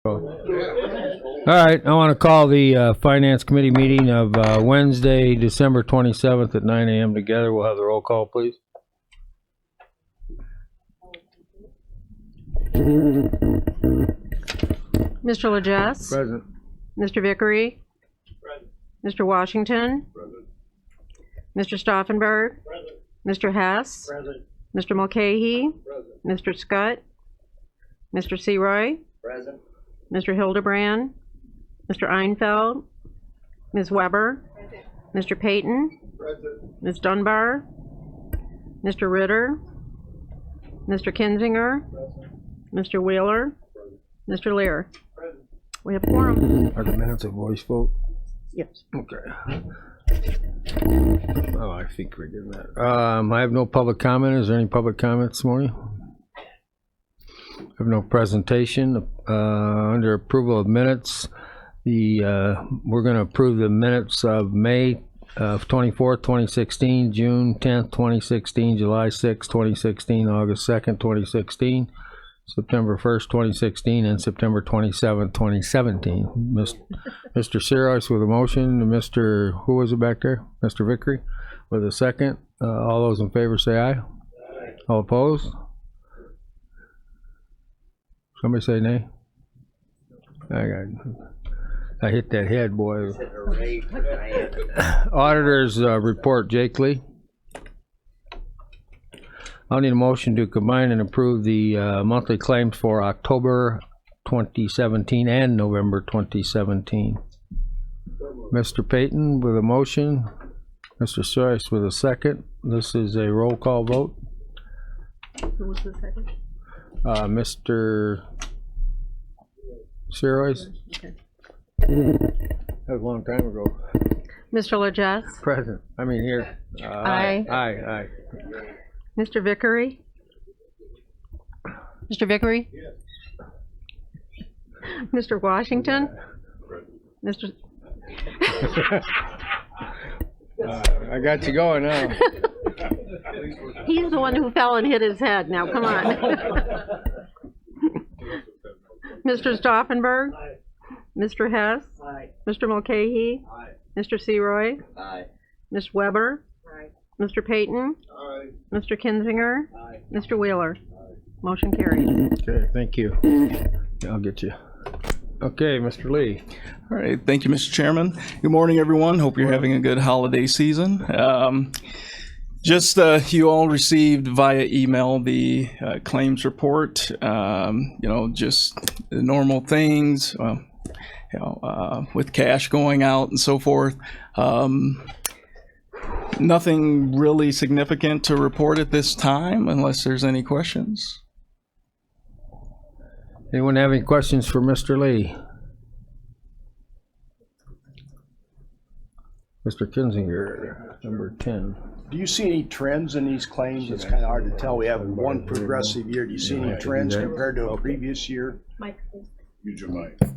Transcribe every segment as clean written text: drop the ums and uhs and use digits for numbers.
All right, I want to call the Finance Committee meeting of Wednesday, December 27th at 9 a.m. together. We'll have the roll call, please. Mr. Legess? Present. Mr. Vickery? Present. Mr. Washington? Present. Mr. Stauffenberg? Present. Mr. Hess? Present. Mr. Mulcahy? Present. Mr. Scott? Mr. Seroy? Present. Mr. Hildebrand? Mr. Einfeld? Ms. Weber? Mr. Payton? Present. Ms. Dunbar? Mr. Ritter? Mr. Kinzinger? Mr. Wheeler? Mr. Lear? We have a quorum. Are the minutes a voice vote? Yes. Okay. Oh, I think we did that. I have no public comment. Is there any public comment this morning? I have no presentation. Under approval of minutes, we're going to approve the minutes of May of 24th, 2016, June 10th, 2016, July 6th, 2016, August 2nd, 2016, September 1st, 2016, and September 27th, 2017. Mr. Seroy with a motion, and Mr. Who was it back there? Mr. Vickery with a second. All those in favor say aye. Aye. All opposed? Somebody say nay. I hit that head, boy. Auditors report, Jake Lee. I'll need a motion to combine and approve the monthly claims for October 2017 and November 2017. Mr. Payton with a motion. Mr. Seuss with a second. This is a roll call vote. Who was the second? Mr. Seroy. Okay. That was a long time ago. Mr. Legess? Present. I mean here. Aye. Aye. Mr. Vickery? Mr. Vickery? Yes. Mr. Washington? Mr. I got you going now. He's the one who fell and hit his head. Now, come on. Mr. Stauffenberg? Aye. Mr. Hess? Aye. Mr. Mulcahy? Aye. Mr. Seroy? Aye. Ms. Weber? Aye. Mr. Payton? Aye. Mr. Kinzinger? Aye. Mr. Wheeler? Motion carries. Okay, thank you. I'll get you. Okay, Mr. Lee. All right, thank you, Mr. Chairman. Good morning, everyone. Hope you're having a good holiday season. You all received via email the claims report. Just the normal things, with cash going out and so forth. Nothing really significant to report at this time, unless there's any questions. Anyone have any questions for Mr. Lee? Mr. Kinzinger, number 10. Do you see any trends in these claims? It's kind of hard to tell. We have one progressive year. Do you see any trends compared to a previous year? Mike, please. Use your mic. Do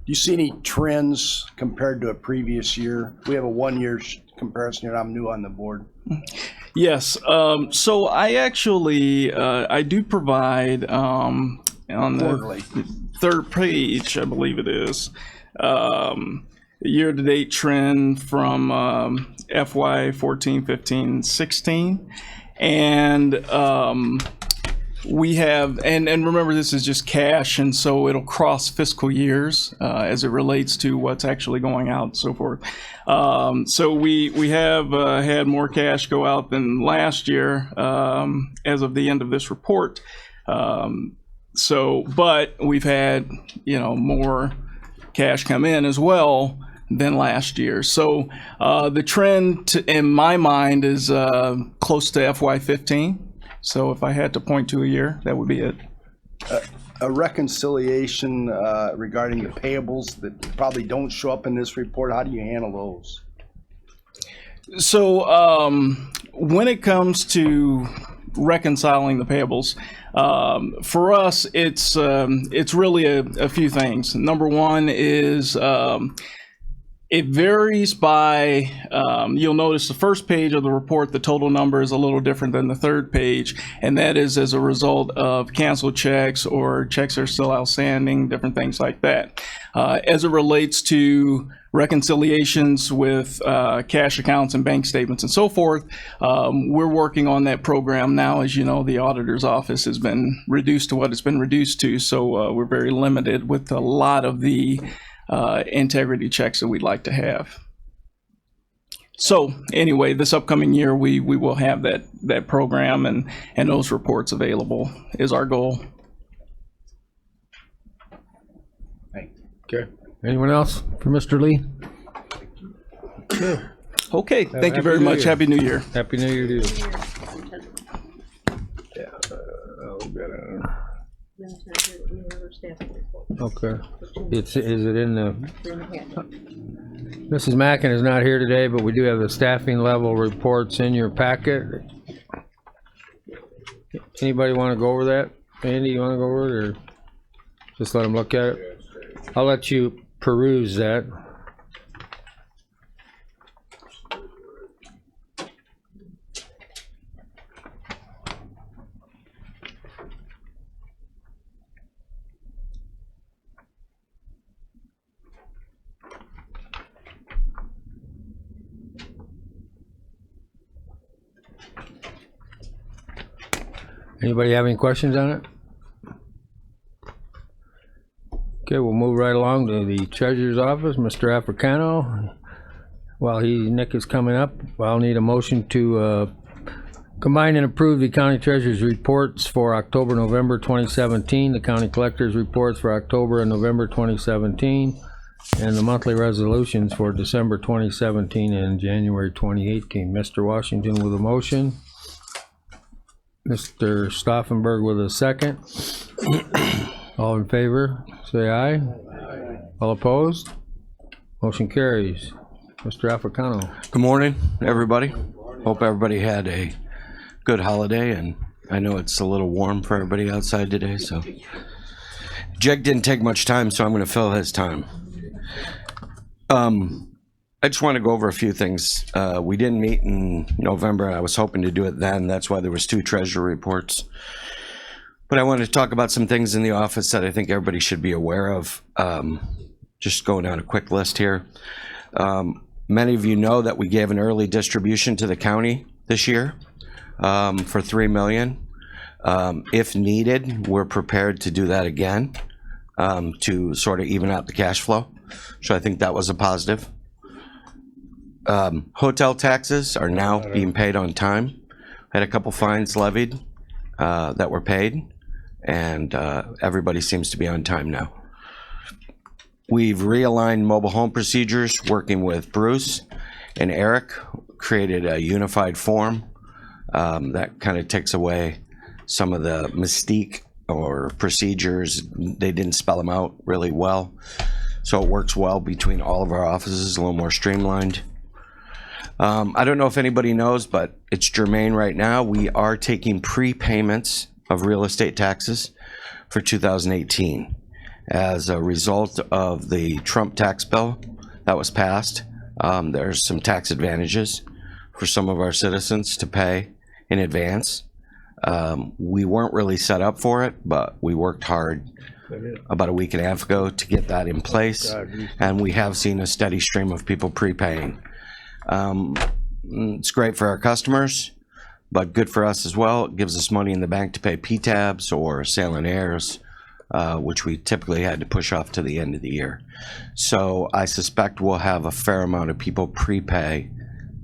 you see any trends compared to a previous year? We have a 1 year comparison here. I'm new on the board. Yes. So I actually I do provide on Quarterly. the third page, I believe it is, year-to-date trend from FY 14, 15, 16, and we have, and remember this is just cash, and so it'll cross fiscal years as it relates to what's actually going out and so forth. So we have had more cash go out than last year as of the end of this report. But we've had, more cash come in as well than last year. So the trend in my mind is close to FY15. So if I had to point to a year, that would be it. A reconciliation regarding the payables that probably don't show up in this report. How do you handle those? So when it comes to reconciling the payables, for us, it's really a few things. Number one is It varies by, you'll notice the first page of the report, the total number is a little different than the third page, and that is as a result of canceled checks or checks that are still outstanding, different things like that. As it relates to reconciliations with cash accounts and bank statements and so forth, we're working on that program now. As you know, the auditor's office has been reduced to what it's been reduced to, so we're very limited with a lot of the integrity checks that we'd like to have. So anyway, this upcoming year, we will have that program and those reports available is our goal. Okay. Anyone else for Mr. Lee? Okay, thank you very Happy New much. Year. Happy New Year. Happy New Year to you. Yeah. We got okay. Is it in the? Mrs. Mackin is not here today, but we do have the staffing level reports in your packet. Anybody want to go over that? Andy, you want to go over it, or just let them look at it? I'll let you peruse that. Anybody have any questions on it? Okay, we'll move right along to the treasurer's office, Mr. Africano. While Nick is coming up, I'll need a motion to combine and approve the county treasurer's reports for October, November 2017, the county collector's reports for October and November 2017, and the monthly resolutions for December 2017 and January 2018. Mr. Washington with a motion. Mr. Stauffenberg with a second. All in favor, say aye. All opposed? Motion carries. Mr. Africano. Good morning, everybody. Hope everybody had a good holiday, and I know it's a little warm for everybody outside today, so. Jake didn't take much time, so I'm going to fill his time. I just want to go over a few things. We didn't meet in November. I was hoping to do it then. That's why there was 2 treasurer reports. But I wanted to talk about some things in the office that I think everybody should be aware of. Just going down a quick list here. Many of you know that we gave an early distribution to the county this year for $3 million. If needed, we're prepared to do that again to sort of even out the cash flow. So I think that was a positive. Hotel taxes are now being paid on time. I had a couple fines levied that were paid, and everybody seems to be on time now. We've realigned mobile home procedures, working with Bruce and Eric, created a unified form that kind of takes away some of the mystique or procedures. They didn't spell them out really well. So it works well between all of our offices, a little more streamlined. I don't know if anybody knows, but it's germane right now. We are taking prepayments of real estate taxes for 2018. As a result of the Trump tax bill that was passed, there's some tax advantages for some of our citizens to pay in advance. We weren't really set up for it, but we worked hard about a week and a half ago to get that in place, and we have seen a steady stream of people prepaying. It's great for our customers, but good for us as well. It gives us money in the bank to pay PTABs or sale and heirs, which we typically had to push off to the end of the year. So I suspect we'll have a fair amount of people prepay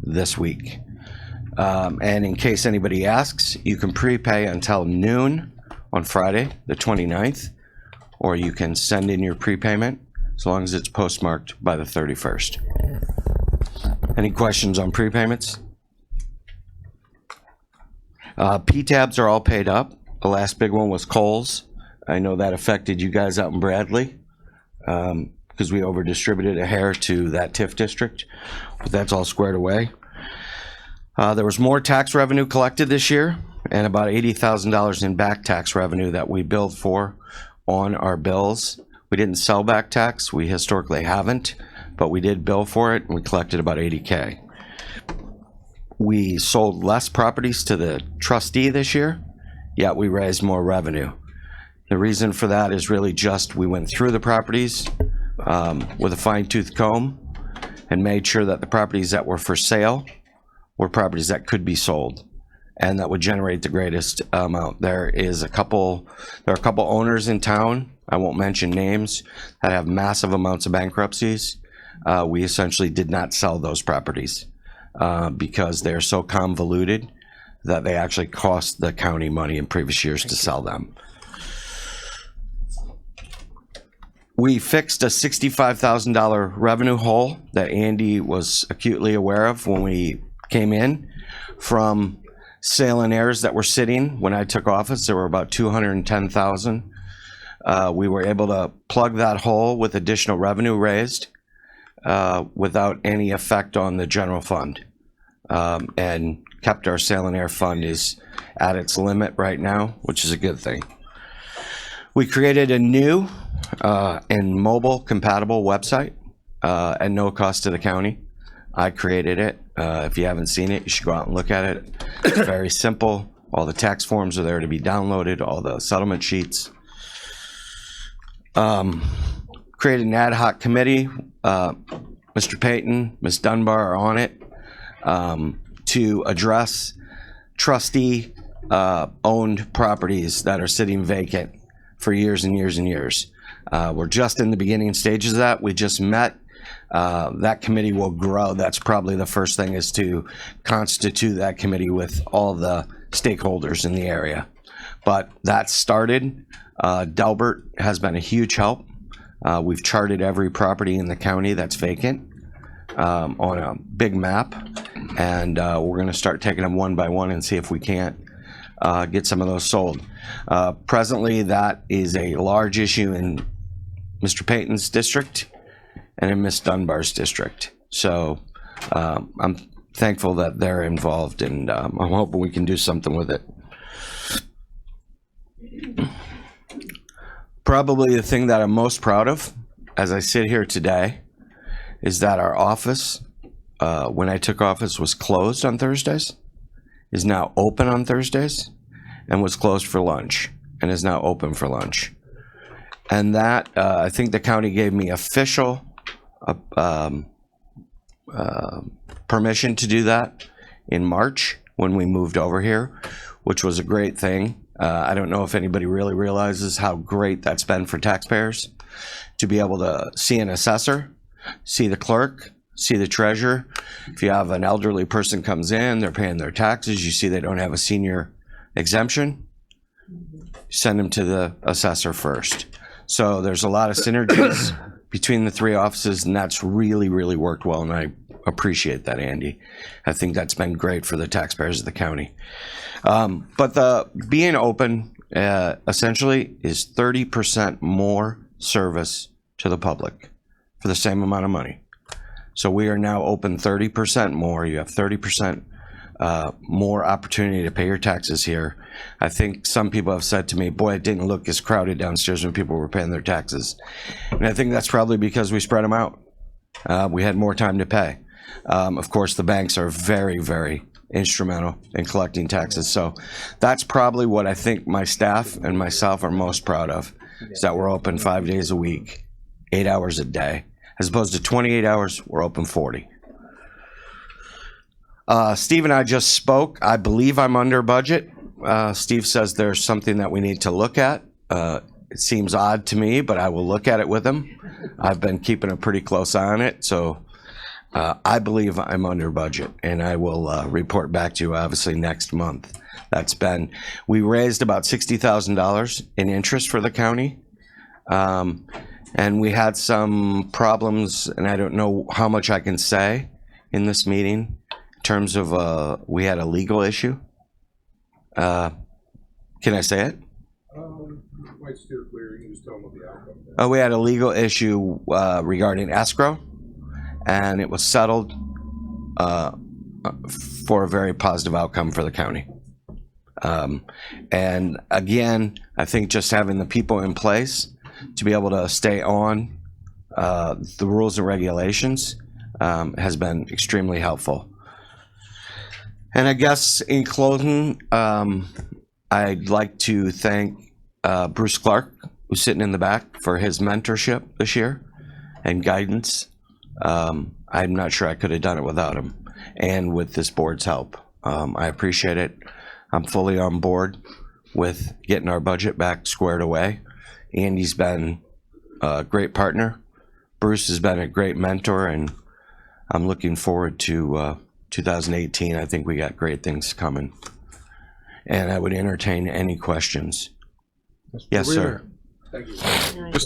this week. And in case anybody asks, you can prepay until noon on Friday, the 29th, or you can send in your prepayment as long as it's postmarked by the 31st. Any questions on prepayments? PTABs are all paid up. The last big one was Kohl's. I know that affected you guys out in Bradley because we over-distributed a hair to that TIF district, but that's all squared away. There was more tax revenue collected this year and about $80,000 in back tax revenue that we billed for on our bills. We didn't sell back tax. We historically haven't. but we did bill for it and we collected about $80K. We sold less properties to the trustee this year, yet we raised more revenue. The reason for that is really just we went through the properties with a fine-tooth comb and made sure that the properties that were for sale were properties that could be sold and that would generate the greatest amount. There are a couple owners in town, I won't mention names, that have massive amounts of bankruptcies. We essentially did not sell those properties because they're so convoluted that they actually cost the county money in previous years to sell them. We fixed a $65,000 revenue hole that Andy was acutely aware of when we came in from sale and heirs that were sitting. When I took office, there were about 210,000. We were able to plug that hole with additional revenue raised without any effect on the general fund, and kept our sale and heir fund is at its limit right now, which is a good thing. We created a new and mobile compatible website at no cost to the county. I created it. If you haven't seen it, you should go out and look at it. It's very simple. All the tax forms are there to be downloaded, all the settlement sheets. Created an ad hoc committee. Mr. Payton, Ms. Dunbar are on it to address trustee owned properties that are sitting vacant for years and years and years. We're just in the beginning stages of that. We just met. That committee will grow. That's probably the first thing, is to constitute that committee with all the stakeholders in the area. But that started. Delbert has been a huge help. We've charted every property in the county that's vacant on a big map, and we're going to start taking them one by one and see if we can't get some of those sold. Presently, that is a large issue in Mr. Payton's district and in Ms. Dunbar's district. So I'm thankful that they're involved, and I'm hoping we can do something with it. Probably the thing that I'm most proud of as I sit here today is that our office, when I took office, was closed on Thursdays, is now open on Thursdays, and was closed for lunch, and is now open for lunch. And that, I think the county gave me official permission to do that in March when we moved over here, which was a great thing. I don't know if anybody really realizes how great that's been for taxpayers to be able to see an assessor, see the clerk, see the treasurer. If you have an elderly person comes in, they're paying their taxes, you see they don't have a senior exemption, send them to the assessor first. So there's a lot of synergies between the three offices, and that's really, really worked well, and I appreciate that, Andy. I think that's been great for the taxpayers of the county. But the being open essentially is 30% more service to the public for the same amount of money. So we are now open 30% more. You have 30% more opportunity to pay your taxes here. I think some people have said to me, boy, it didn't look as crowded downstairs when people were paying their taxes. And I think that's probably because we spread them out. We had more time to pay. Of course, the banks are very, very instrumental in collecting taxes. So that's probably what I think my staff and myself are most proud of, is that we're open 5 days a week, 8 hours a day. As opposed to 28 hours, we're open 40. Steve and I just spoke. I believe I'm under budget. Steve says there's something that we need to look at. It seems odd to me, but I will look at it with him. I've been keeping a pretty close eye on it. So I believe I'm under budget, and I will report back to you obviously next month. We raised about $60,000 in interest for the county. And we had some problems, and I don't know how much I can say in this meeting in terms of we had a legal issue. Can I say it? Quite steer clear. You can just tell them what the outcome is. We had a legal issue regarding escrow, and it was settled for a very positive outcome for the county. And again, I think just having the people in place to be able to stay on the rules and regulations has been extremely helpful. And I guess in closing, I'd like to thank Bruce Clark, who's sitting in the back, for his mentorship this year and guidance. I'm not sure I could have done it without him, and with this board's help. I appreciate it. I'm fully on board with getting our budget back squared away. Andy's been a great partner. Bruce has been a great mentor, and I'm looking forward to 2018. I think we got great things coming. And I would entertain any questions. Yes, sir. Thank you.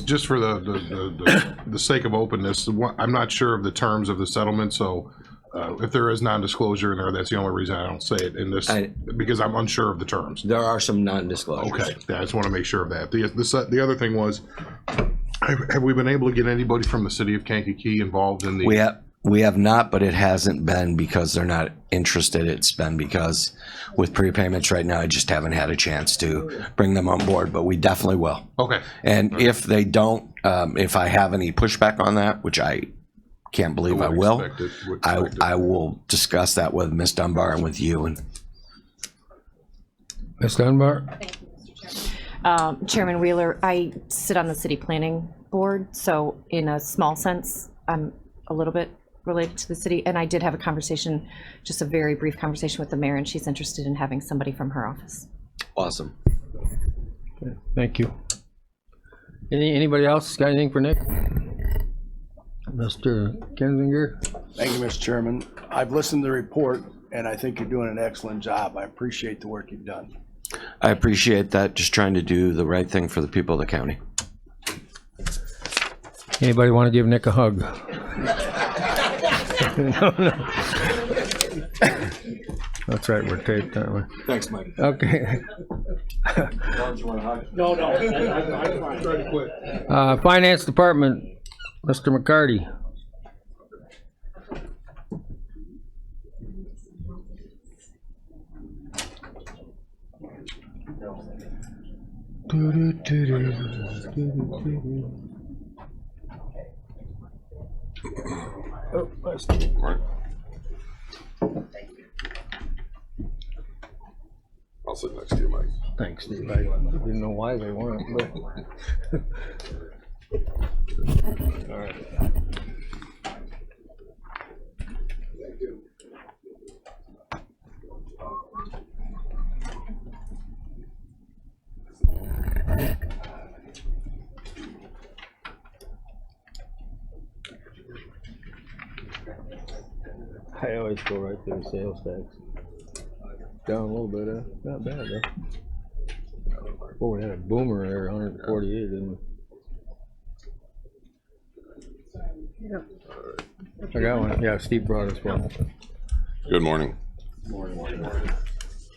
Just for the sake of openness, I'm not sure of the terms of the settlement, so if there is non-disclosure in there, that's the only reason I don't say it in this, because I'm unsure of the terms. There are some non-disclosures. Okay, I just want to make sure of that. The other thing was, have we been able to get anybody from the city of Kankakee involved in the? We have not, but it hasn't been because they're not interested. It's been because with prepayments right now, I just haven't had a chance to bring them on board, but we definitely will. Okay. And if they don't, if I have any pushback on that, which I can't believe I will, I will discuss that with Ms. Dunbar and with you. And Ms. Dunbar? Chairman Wheeler, I sit on the city planning board, so in a small sense, I'm a little bit related to the city, and I did have a conversation, just a very brief conversation with the mayor, and she's interested in having somebody from her office. awesome. Okay, thank you. Anybody else got anything for Nick? Mr. Kinzinger? Thank you, Mr. Chairman. I've listened to the report, and I think you're doing an excellent job. I appreciate the work you've done. I appreciate that. Just trying to do the right thing for the people of the county. Anybody want to give Nick a hug? No. That's right, we're taped, aren't we? Thanks, Mike. Okay. No, I'm trying to quit. Finance Department, Mr. McCarty. I'll sit next to you, Mike. Thanks, Steve. I didn't know why they weren't, but. All right. I always go right to the sales tax. Down a little bit, not bad though. Oh, we had a boomer there, 148, didn't we? Yep. I got one. Yeah, Steve brought us one. Good morning.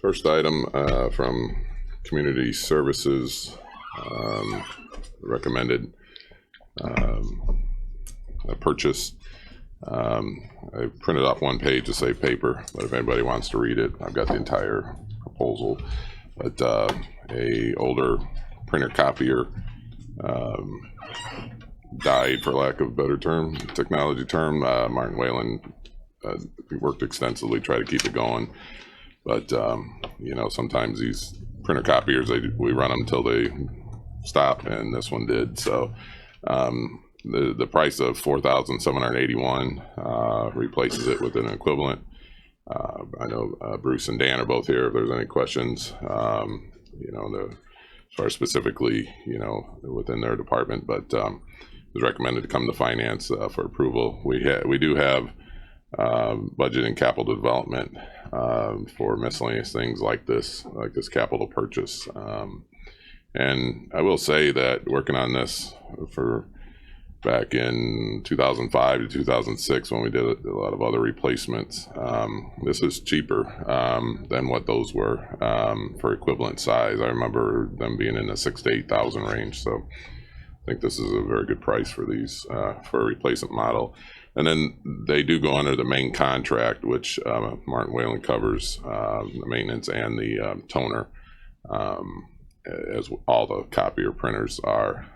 First item from Community Services, recommended a purchase. I printed off one page to save paper, but if anybody wants to read it, I've got the entire proposal. But a older printer copier died, for lack of a better term, technology term. Martin Whalen worked extensively to try to keep it going, but you know, sometimes these printer copiers, we run them until they stop, and this one did. So the price of $4,781 replaces it with an equivalent. I know Bruce and Dan are both here if there's any questions, you know, as far as specifically, you know, within their department, but it was recommended to come to finance for approval. We do have budget and capital development for miscellaneous things like this capital purchase. And I will say that working on this for back in 2005 to 2006, when we did a lot of other replacements, this is cheaper than what those were for equivalent size. I remember them being in the $6,000 to $8,000 range. So I think this is a very good price for these for a replacement model. And then they do go under the main contract, which Martin Whalen covers the maintenance and the toner, as all the copier printers are.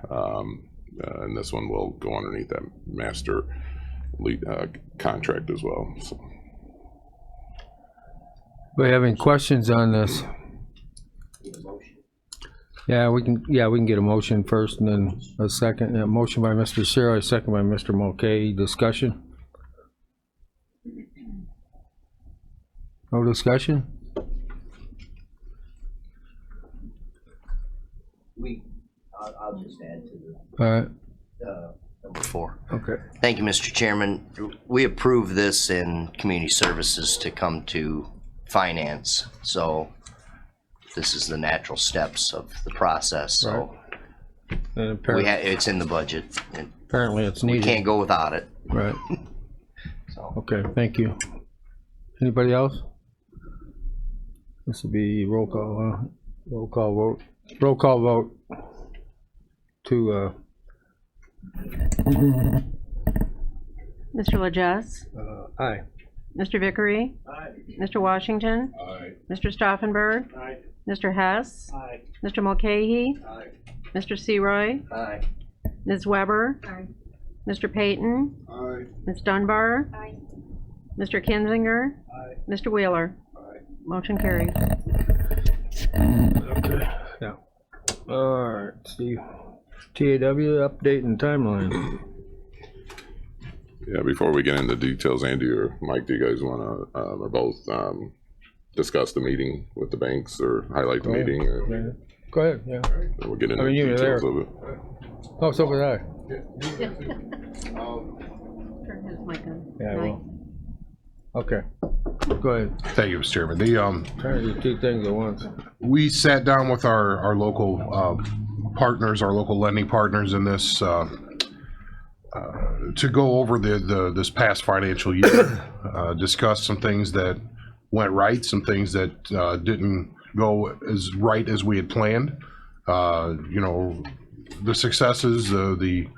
and this one will go underneath that master lead, contract as well. So. Do we have any questions on this? Yeah, we can get a motion first and then a second. A motion by Mr. Sherrill, a second by Mr. Mulcahy. Discussion? No discussion? I'll just add to All right, number 4. okay. Thank you, Mr. Chairman. We approved this in Community Services to come to Finance, so this is the natural steps of the process, so And apparently, it's in the budget. And apparently it's we needed. can't go without it. Right, So okay, thank you. Anybody else? This will be roll call vote. Roll call vote to, Mr. Legess, aye. Mr. Vickery, Mr. Washington, Mr. Stauffenberg, Mr. Hess, Mr. Mulcahy, Mr. Seroy, Aye. Ms. Weber, Mr. Payton, Ms. Dunbar, Mr. Kinzinger, Mr. Wheeler. Motion carries. Okay, yeah. All right, Steve. TAW update and timeline. Yeah, before we get into details, Andy or Mike, do you guys want to, or both, discuss the meeting with the banks or highlight the meeting? Or Yeah. Go ahead, yeah. we'll get into I mean, you were details there. of it. Oh, so was I. Turn his mic on. Yeah, well. Okay, go ahead. Thank you, Mr. Chairman. Trying to do two things at once. We sat down with our local partners, our local lending partners in this, to go over this past financial year, discuss some things that went right, some things that didn't go as right as we had planned. You know, the successes, the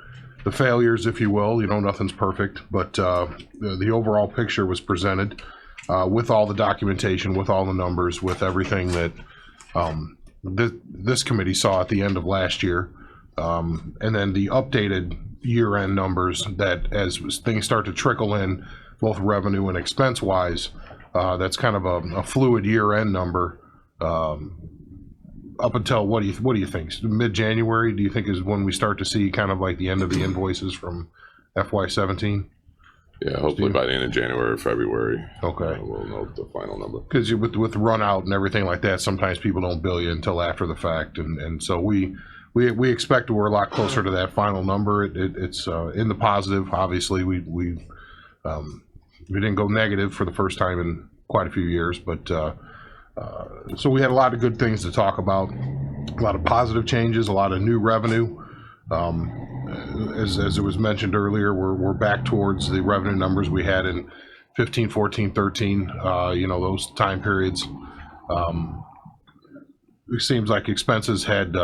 failures, if you will. You know, nothing's perfect, but the overall picture was presented with all the documentation, with all the numbers, with everything that this committee saw at the end of last year, and then the updated year-end numbers that as things start to trickle in, both revenue and expense-wise, that's kind of a fluid year-end number. Up until what do you think? Mid-January, do you think is when we start to see kind of like the end of the invoices from FY17? Yeah, hopefully by the end of January or February. Okay. We'll know the final number. Because with run out and everything like that, sometimes people don't bill you until after the fact, and so we expect we're a lot closer to that final number. It's in the positive. Obviously, we didn't go negative for the first time in quite a few years, but so we had a lot of good things to talk about, a lot of positive changes, a lot of new revenue. As it was mentioned earlier, we're back towards the revenue numbers we had in 15, 14, 13, you know, those time periods. It seems like expenses had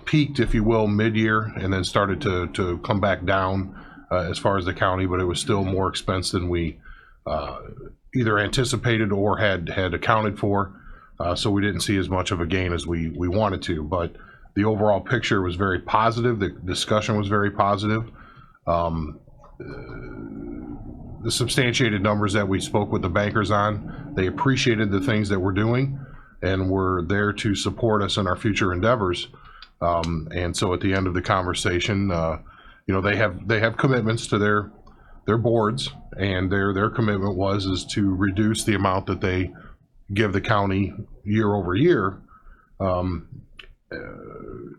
peaked, if you will, mid-year and then started to come back down as far as the county, but it was still more expense than we either anticipated or had accounted for. So we didn't see as much of a gain as we wanted to, but the overall picture was very positive. The discussion was very positive. The substantiated numbers that we spoke with the bankers on, they appreciated the things that we're doing and were there to support us in our future endeavors. And so at the end of the conversation, you know, they have commitments to their boards, and their commitment is to reduce the amount that they give the county year over year.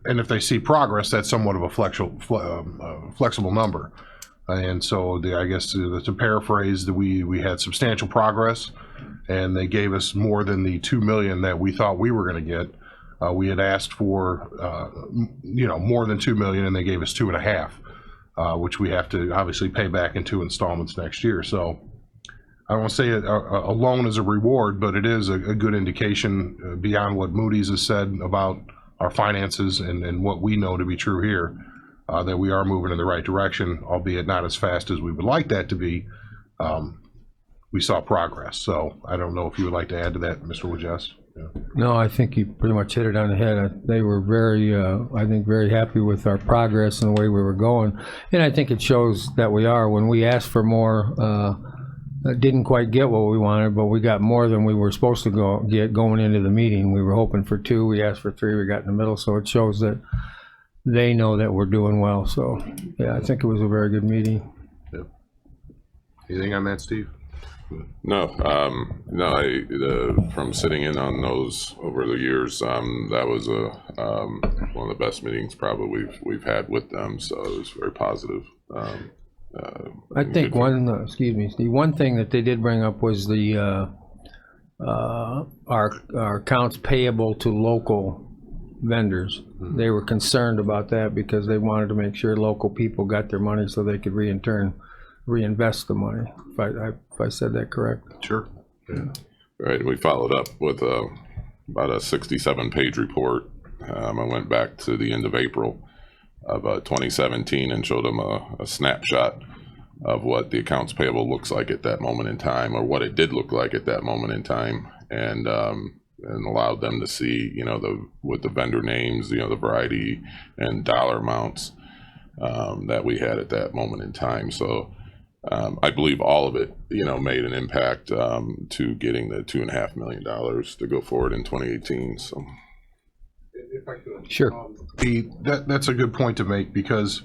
And if they see progress, that's somewhat of a flexible number. And so I guess to paraphrase, we had substantial progress, and they gave us more than the $2 million that we thought we were going to get. We had asked for you know, more than $2 million, and they gave us $2.5 million, which we have to obviously pay back in 2 installments next year. So I don't want to say a loan is a reward, but it is a good indication beyond what Moody's has said about our finances and what we know to be true here, that we are moving in the right direction, albeit not as fast as we would like that to be. We saw progress. So I don't know if you would like to add to that, Mr. Wojcicki. No, I think you pretty much hit it on the head. They were very, I think, very happy with our progress and the way we were going. And I think it shows that we are. When we asked for more, didn't quite get what we wanted, but we got more than we were supposed to get going into the meeting. We were hoping for 2, we asked for 3, we got in the middle, so it shows that they know that we're doing well. So, yeah, I think it was a very good meeting. Yep. Anything on that, Steve? No, from sitting in on those over the years, that was one of the best meetings probably we've had with them. So it was very positive. I think excuse me, the one thing that they did bring up was the our accounts payable to local vendors. They were concerned about that because they wanted to make sure local people got their money so they could reinvest the money. If I said that correct. Sure. Yeah. Right. We followed up with about a 67-page report. I went back to the end of April of 2017 and showed them a snapshot of what the accounts payable looks like at that moment in time, or what it did look like at that moment in time, and allowed them to see, with the vendor names, the variety and dollar amounts that we had at that moment in time. So I believe all of it, made an impact to getting the $2.5 million to go forward in 2018. So, if I could, sure. That's a good point to make, because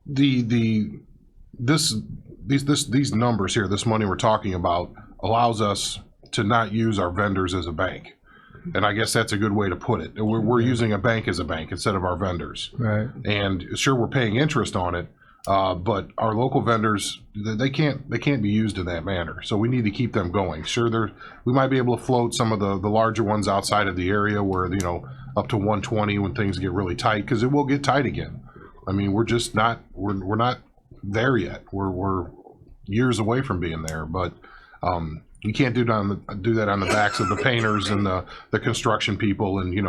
these numbers here, this money we're talking about, allows us to not use our vendors as a bank. And I guess that's a good way to put it. We're using a bank as a bank instead of our vendors. Right. And sure, we're paying interest on it, but our local vendors, they can't be used in that manner. So we need to keep them going. Sure, we might be able to float some of the larger ones outside of the area where, up to 120 when things get really tight, because it will get tight again. I mean, we're just not, we're not there yet. We're years away from being there, but you can't do that on the backs of the painters and the construction people, and you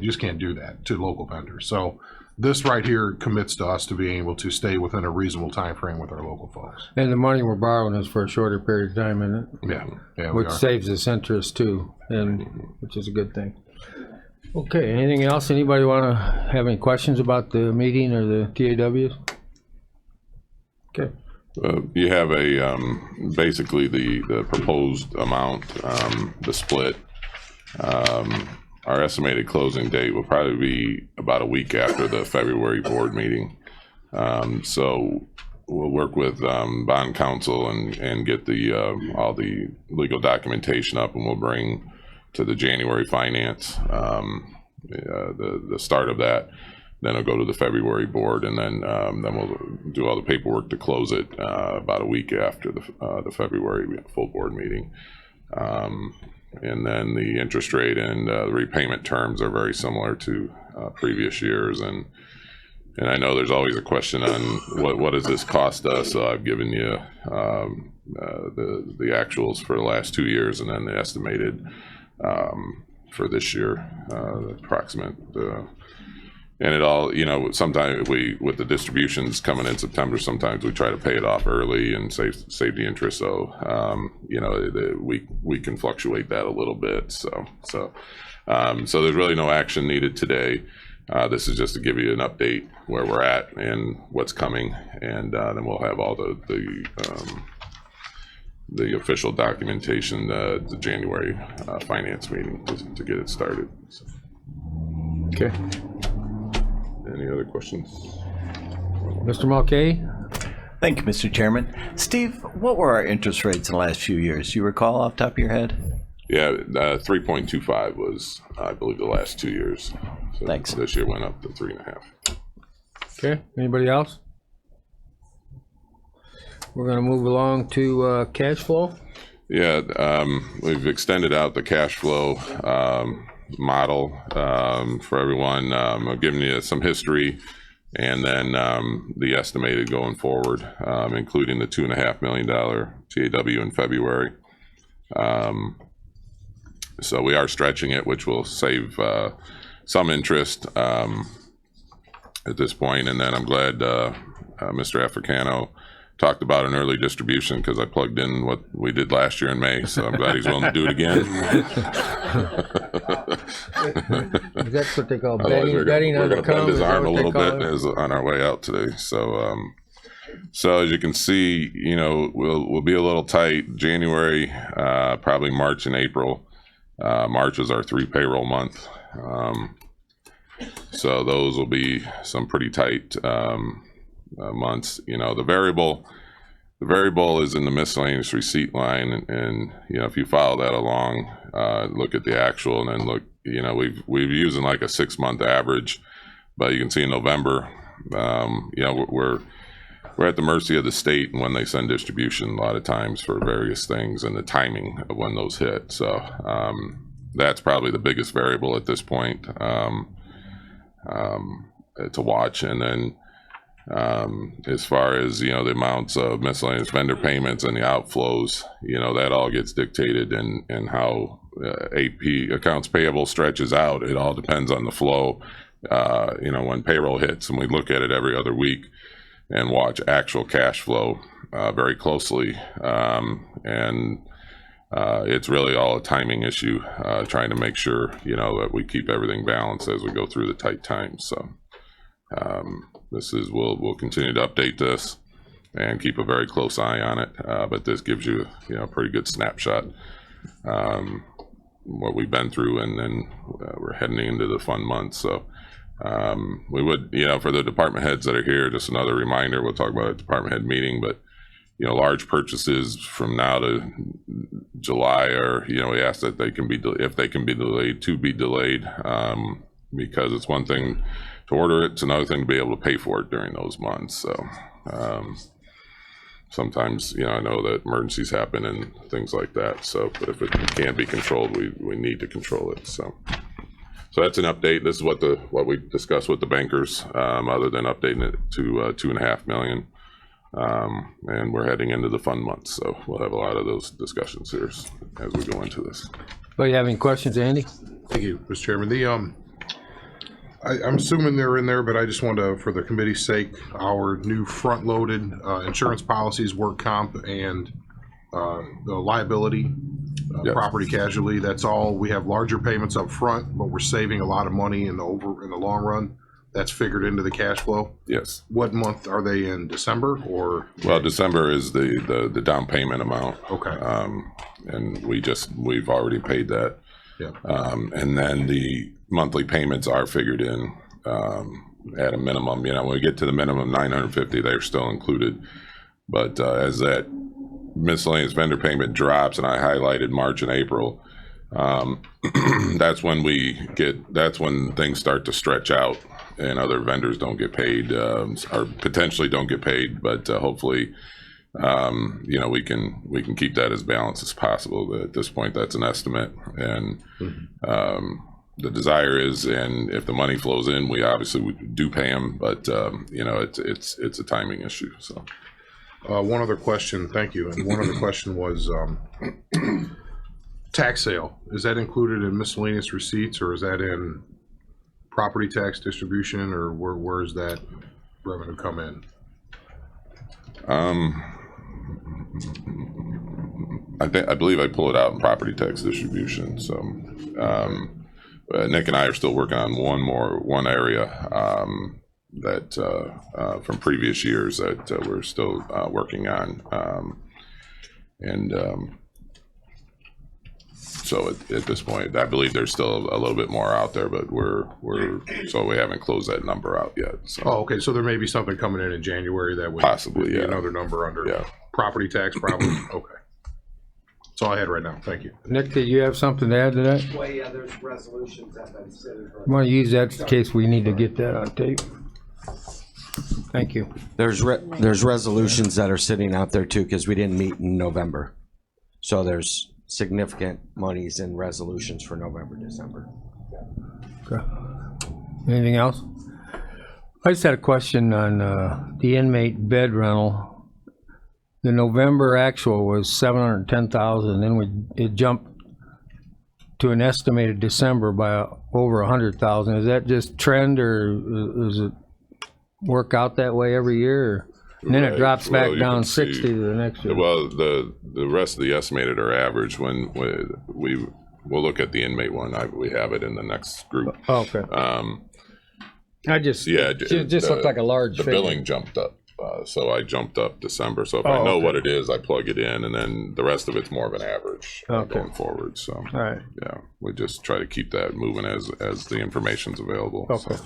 just can't do that to local vendors. So this right here commits to us to being able to stay within a reasonable time frame with our local folks. And the money we're borrowing is for a shorter period of time, isn't it? Yeah, which saves us interest too, and which is a good thing. Okay, anything else? Anybody want to have any questions about the meeting or the TAWs? Okay. You have basically the proposed amount, the split. Our estimated closing date will probably be about a week after the February board meeting. So we'll work with bond counsel and get all the legal documentation up, and we'll bring to the January finance the start of that. Then it'll go to the February board, and then we'll do all the paperwork to close it about a week after the February full board meeting. And then the interest rate and the repayment terms are very similar to previous years. And I know there's always a question on what does this cost us? So I've given you the actuals for the last 2 years, and then the estimated for this year, the approximate. And it all, sometimes with the distributions coming in September, sometimes we try to pay it off early and save the interest. So, we can fluctuate that a little bit. So there's really no action needed today. This is just to give you an update where we're at and what's coming, and then we'll have all the official documentation, the January finance meeting to get it started. So. Okay. Any other questions? Mr. Mulcahy? Thank you, Mr. Chairman. Steve, what were our interest rates in the last few years? Do you recall off the top of your head? Yeah, 3.25 was, I believe, the last 2 years. So Thanks. This year went up to 3.5. Okay, anybody else? We're gonna move along to cash flow. Yeah, we've extended out the cash flow model for everyone. I've given you some history, and then the estimated going forward, including the $2.5 million TAW in February. So we are stretching it, which will save some interest at this point. And then I'm glad Mr. Africano talked about an early distribution because I plugged in what we did last year in May, so I'm glad he's willing to do it again. That's what they call Otherwise, betting we're on the gonna bend come. his is that arm a what they little call bit it? as on our way out today. So as you can see, we'll be a little tight. January, probably March and April. March is our 3 payroll month. So those will be some pretty tight months. The variable is in the miscellaneous receipt line, and if you follow that along, look at the actual, and then look, we've using like a 6-month average, but you can see in November, we're at the mercy of the state and when they send distribution a lot of times for various things and the timing of when those hit. So that's probably the biggest variable at this point to watch. And then as far as, the amounts of miscellaneous vendor payments and the outflows, that all gets dictated in how AP accounts payable stretches out. It all depends on the flow. When payroll hits, and we look at it every other week and watch actual cash flow very closely. It's really all a timing issue, trying to make sure, that we keep everything balanced as we go through the tight times. So we'll continue to update this and keep a very close eye on it. But this gives you, a pretty good snapshot what we've been through, and then we're heading into the fun months. So we would, for the department heads that are here, just another reminder, we'll talk about a department head meeting, but large purchases from now to July are, we ask that they can be, if they can be delayed, to be delayed, because it's one thing to order it, it's another thing to be able to pay for it during those months. So sometimes, I know that emergencies happen and things like that. So, but if it can't be controlled, we need to control it. So that's an update. This is what we discussed with the bankers, other than updating it to $2.5 million. And we're heading into the fun months, so we'll have a lot of those discussions here as we go into this. Well, you have any questions, Andy? Thank you, Mr. Chairman. I'm assuming they're in there, but I just want to, for the committee's sake, our new front-loaded insurance policies, work comp, and the liability, Yes. property casualty. That's all. We have larger payments up front, but we're saving a lot of money in the long run. That's figured into the cash flow. Yes. What month are they in? December or? Well, December is the down payment amount. Okay. And we've already paid that. Yeah. And then the monthly payments are figured in at a minimum. When we get to the minimum $950, they're still included. But as that miscellaneous vendor payment drops, and I highlighted March and April, that's when things start to stretch out and other vendors don't get paid, or potentially don't get paid, but hopefully we can keep that as balanced as possible. But at this point, that's an estimate, and the desire is, and if the money flows in, we obviously do pay them, but it's a timing issue. So one other question, thank you. And one other question was tax sale. Is that included in miscellaneous receipts, or is that in property tax distribution, or where does that revenue come in? I believe I pull it out in property tax distribution. So Nick and I are still working on one area that from previous years that we're still working on, so at this point, I believe there's still a little bit more out there, but we haven't closed that number out yet. So. Oh, okay. So there may be something coming in January that would Possibly, be yeah. another number under property tax, probably. Okay. That's all I had right now. Thank you. Nick, did you have something to add to that? Well, yeah, there's resolutions that have been submitted. I want to use that in case we need to get that on tape. Thank you. There's resolutions that are sitting out there too, because we didn't meet in November. So there's significant monies in resolutions for November, December. Okay. Anything else? I just had a question on the inmate bed rental. The November actual was $710,000, then it jumped to an estimated December by over $100,000. Is that just trend, or does it work out that way every year? Or? And then it Right. drops back Well, you down can see- 60 the next year. Well, the rest of the estimated are average. When we'll look at the inmate one, we have it in the next group. Okay. I just, Yeah, it just looked like a large The figure. billing jumped up, so I jumped up December. So if Oh, I know okay. what it is, I plug it in, and then the rest of it's more of an average Okay. going forward. So All right. yeah, we just try to keep that moving as the information's available. Okay. So.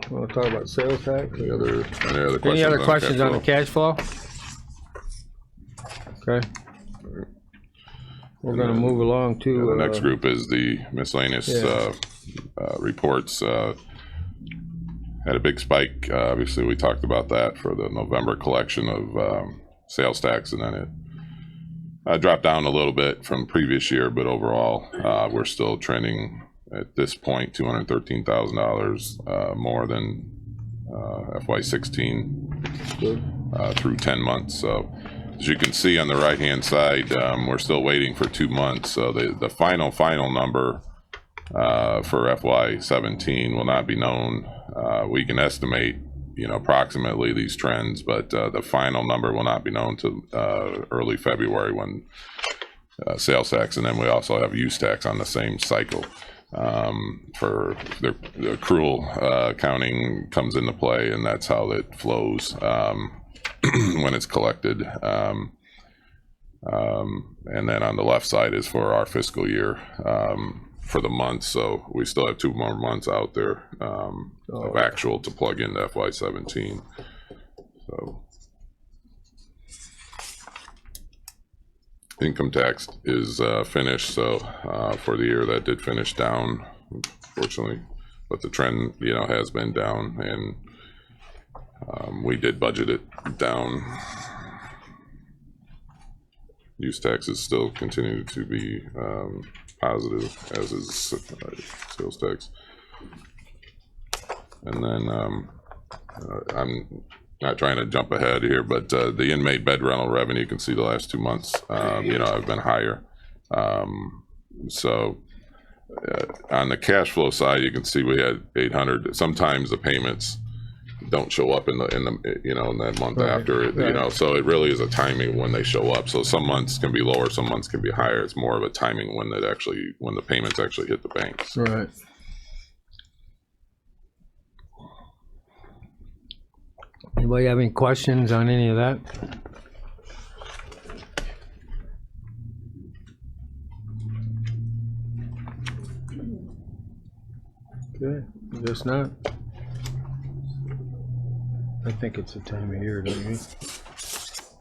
Want to talk about sales tax? Any other questions? Any other on questions cash on the flow? cash flow? Okay. We're gonna move along to. The next group is the miscellaneous Yeah. reports. Had a big spike. Obviously, we talked about that for the November collection of sales tax, and then it dropped down a little bit from previous year, but overall, we're still trending at this point $213,000 more than FY16 through 10 months. So as you can see on the right hand side, we're still waiting for 2 months. So the final number for FY17 will not be known. We can estimate, approximately these trends, but the final number will not be known till early February when sales tax, and then we also have use tax on the same cycle. For the accrual accounting comes into play, and that's how it flows when it's collected. And then on the left side is for our fiscal year for the months. So we still have 2 more months out there of actual to plug into FY17. So income tax is finished. So for the year that did finish down, unfortunately, but the trend, has been down, and we did budget it down. Use taxes still continue to be positive, as is sales tax. And then I'm not trying to jump ahead here, but the inmate bed rental revenue, you can see the last 2 months, have been higher. So on the cash flow side, you can see we had 800. Sometimes the payments don't show up in that month Right, after it, right. so it really is a timing when they show up. So some months can be lower, some months can be higher. It's more of a timing when the payments actually hit the banks. Right. Anybody have any questions on any of that? Okay, I guess not. I think it's the time of year, don't you?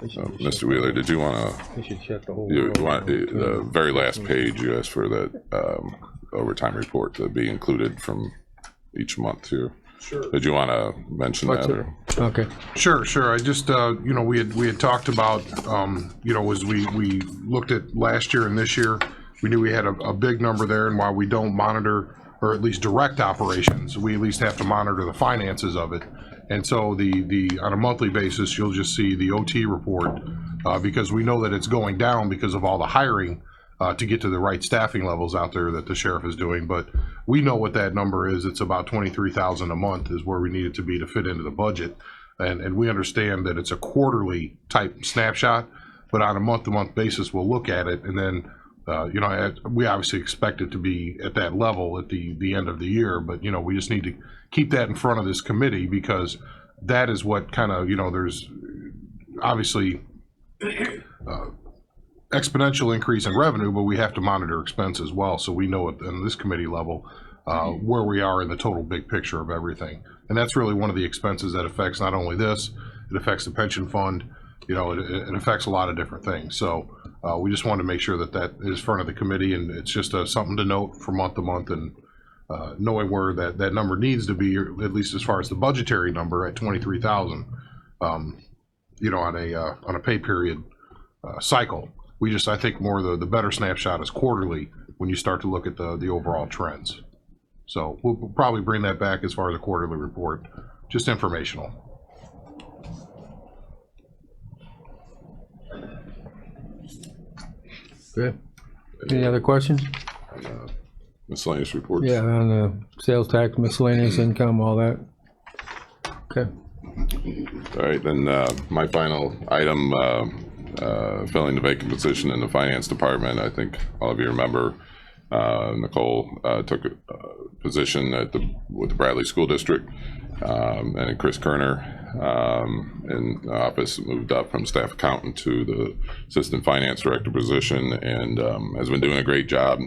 Mr. Wheeler, did you want to? We should check the whole. You world want out, the too. very last page? You asked for that overtime report to be included from each month here. Sure. Did you want to mention What's that? it? Or? Okay. Sure. I just, we had talked about, as we looked at last year and this year, we knew we had a big number there, and while we don't monitor, or at least direct operations, we at least have to monitor the finances of it. And so on a monthly basis, you'll just see the OT report, because we know that it's going down because of all the hiring to get to the right staffing levels out there that the sheriff is doing. But we know what that number is. It's about 23,000 a month is where we need it to be to fit into the budget. And we understand that it's a quarterly type snapshot, but on a month-to-month basis, we'll look at it, and then we obviously expect it to be at that level at the end of the year, but we just need to keep that in front of this committee, because that is what kind of, there's obviously exponential increase in revenue, but we have to monitor expense as well, so we know at this committee level where we are in the total big picture of everything. And that's really one of the expenses that affects not only this, it affects the pension fund, it affects a lot of different things. So we just want to make sure that is in front of the committee, and it's just something to note from month to month, and knowing where that number needs to be, or at least as far as the budgetary number at 23,000, on a pay period cycle. I think more the better snapshot is quarterly when you start to look at the overall trends. So we'll probably bring that back as far as a quarterly report, just informational. Good. Any other questions? miscellaneous reports. Yeah, on the sales tax, miscellaneous income, all that. Okay. All right, then my final item, filling the vacant position in the finance department. I think all of you remember Nicole took a position with the Bradley School District, and Chris Kerner in the office moved up from staff accountant to the assistant finance director position, and has been doing a great job.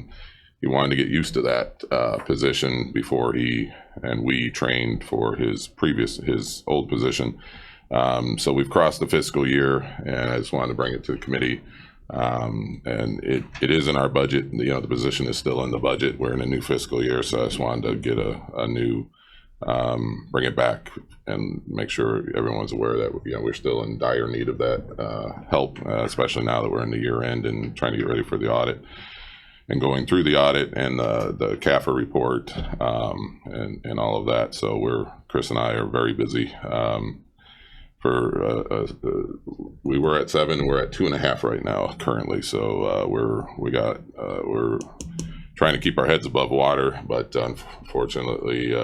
He wanted to get used to that position before he and we trained for his old position. So we've crossed the fiscal year, and I just wanted to bring it to the committee. And it is in our budget. You know, the position is still in the budget. We're in a new fiscal year, so I just wanted to get a new, bring it back and make sure everyone's aware that, you know, we're still in dire need of that help, especially now that we're in the year end and trying to get ready for the audit. And going through the audit and the CAFR report and all of that. So Chris and I are very busy. We were at 7, we're at 2.5 right now currently. So we're trying to keep our heads above water, but unfortunately,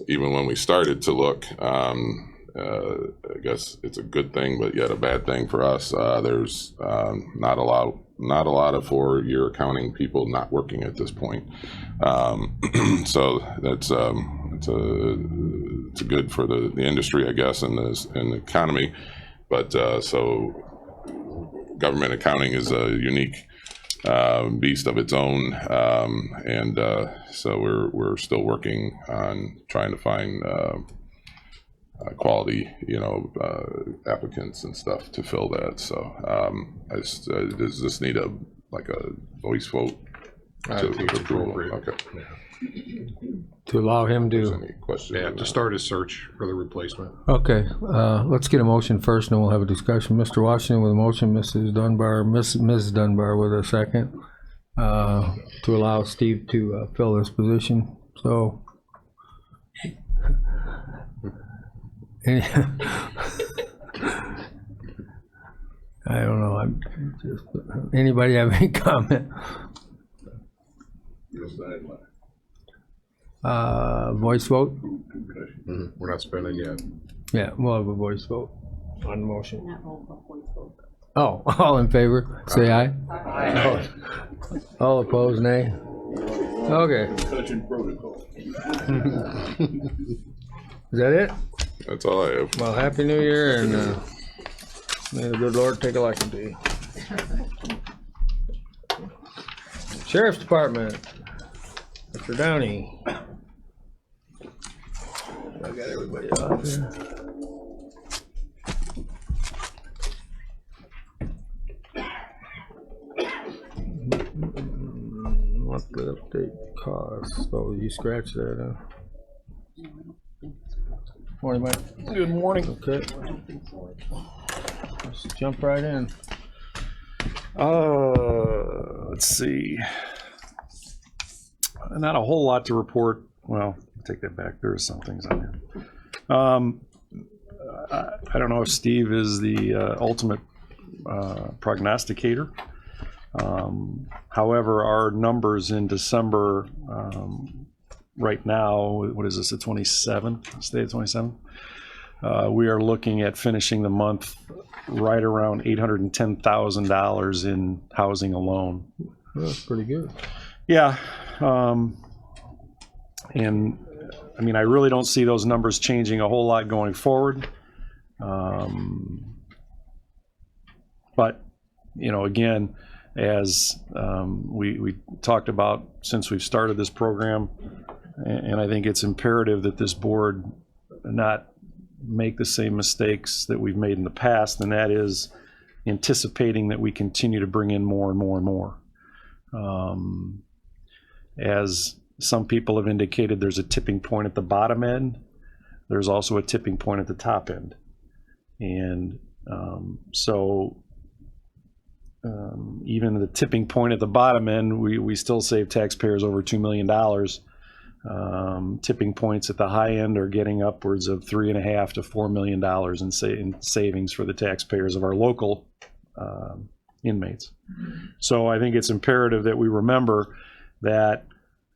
even when we started to look, I guess it's a good thing, but yet a bad thing for us. There's not a lot of 4-year accounting people not working at this point. So it's good for the industry, I guess, and the economy. But so government accounting is a unique beast of its own, and so we're still working on trying to find quality, applicants and stuff to fill that. So does this need a voice vote to approval? Okay. To allow him to. Any questions? Yeah, to start his search for the replacement. Okay, let's get a motion first, and then we'll have a discussion. Mr. Washington with a motion, Ms. Dunbar with a second, to allow Steve to fill this position. So, I don't know. Anybody have any comment? Voice vote? We're not spending yet. Yeah, we'll have a voice vote on the motion. Oh, all in favor, say aye. Aye. All opposed, nay. Okay. Is that it? That's all I have. Well, Happy New Year, and may the good Lord take a liking to you. Sheriff's Department, Mr. Downey. I got everybody off here. What the update cost? Oh, you scratched that, huh? Morning, Mike. Good morning. Okay. Let's jump right in. Let's see. Not a whole lot to report. Well, take that back. There are some things on here. I don't know if Steve is the ultimate prognosticator. However, our numbers in December right now, what is this, the 27th? Stay at 27th? We are looking at finishing the month right around $810,000 in housing alone. That's pretty good. Yeah. And I mean, I really don't see those numbers changing a whole lot going forward. But, again, as we talked about since we've started this program, and I think it's imperative that this board not make the same mistakes that we've made in the past, and that is anticipating that we continue to bring in more and more and more. As some people have indicated, there's a tipping point at the bottom end. There's also a tipping point at the top end. And even the tipping point at the bottom end, we still save taxpayers over $2 million. Tipping points at the high end are getting upwards of $3.5 to $4 million in savings for the taxpayers of our local inmates. So I think it's imperative that we remember that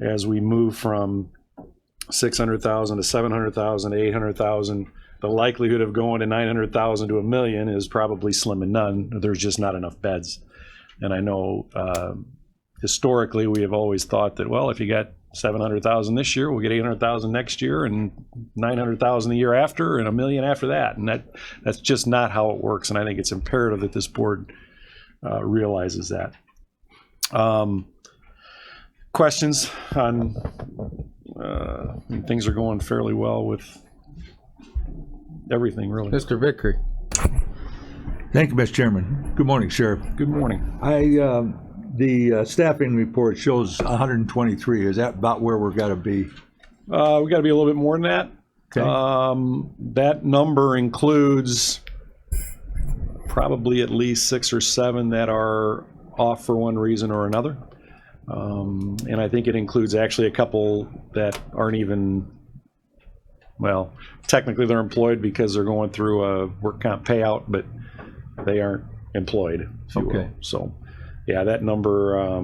as we move from 600,000 to 700,000 to 800,000, the likelihood of going to 900,000 to $1 million is probably slim and none. There's just not enough beds. And I know historically we have always thought that, well, if you got 700,000 this year, we'll get 800,000 next year, and 900,000 the year after, and $1 million after that. And that's just not how it works. And I think it's imperative that this board realizes that. Questions on things are going fairly well with everything, really. Mr. Vickery. Thank you, Mr. Chairman. Good morning, Sheriff. Good morning. The staffing report shows 123. Is that about where we're got to be? We got to be a little bit more than that. Okay. That number includes probably at least 6 or 7 that are off for one reason or another. And I think it includes actually a couple that aren't even, well, technically they're employed because they're going through a work comp payout, but they aren't employed, if you will. Okay. So, yeah, that number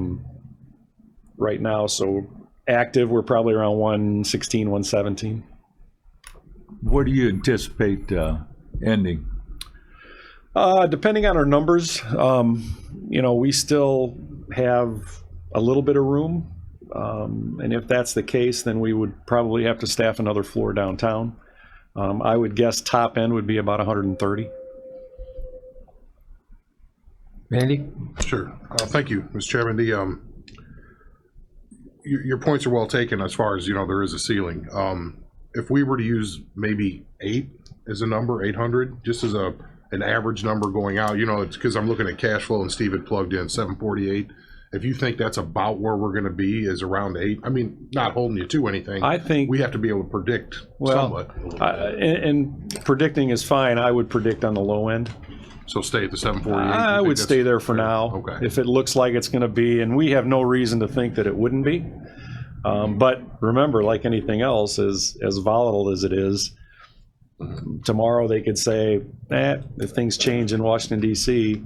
right now, so active, we're probably around 116, 117. Where do you anticipate ending? Depending on our numbers, we still have a little bit of room. And if that's the case, then we would probably have to staff another floor downtown. I would guess top end would be about 130. Andy? Sure. Thank you, Mr. Chairman. Your points are well taken as far as, there is a ceiling. If we were to use maybe 8 as a number, 800, just as an average number going out, it's because I'm looking at cash flow and Steve had plugged in 748. If you think that's about where we're going to be is around 8, I mean, not holding you to anything. I think we have to be able to predict somewhat. And predicting is fine. I would predict on the low end. So stay at the 748? I would stay there for now. Okay. If it looks like it's going to be, and we have no reason to think that it wouldn't be. But remember, like anything else, as volatile as it is, tomorrow they could say, if things change in Washington, D.C.,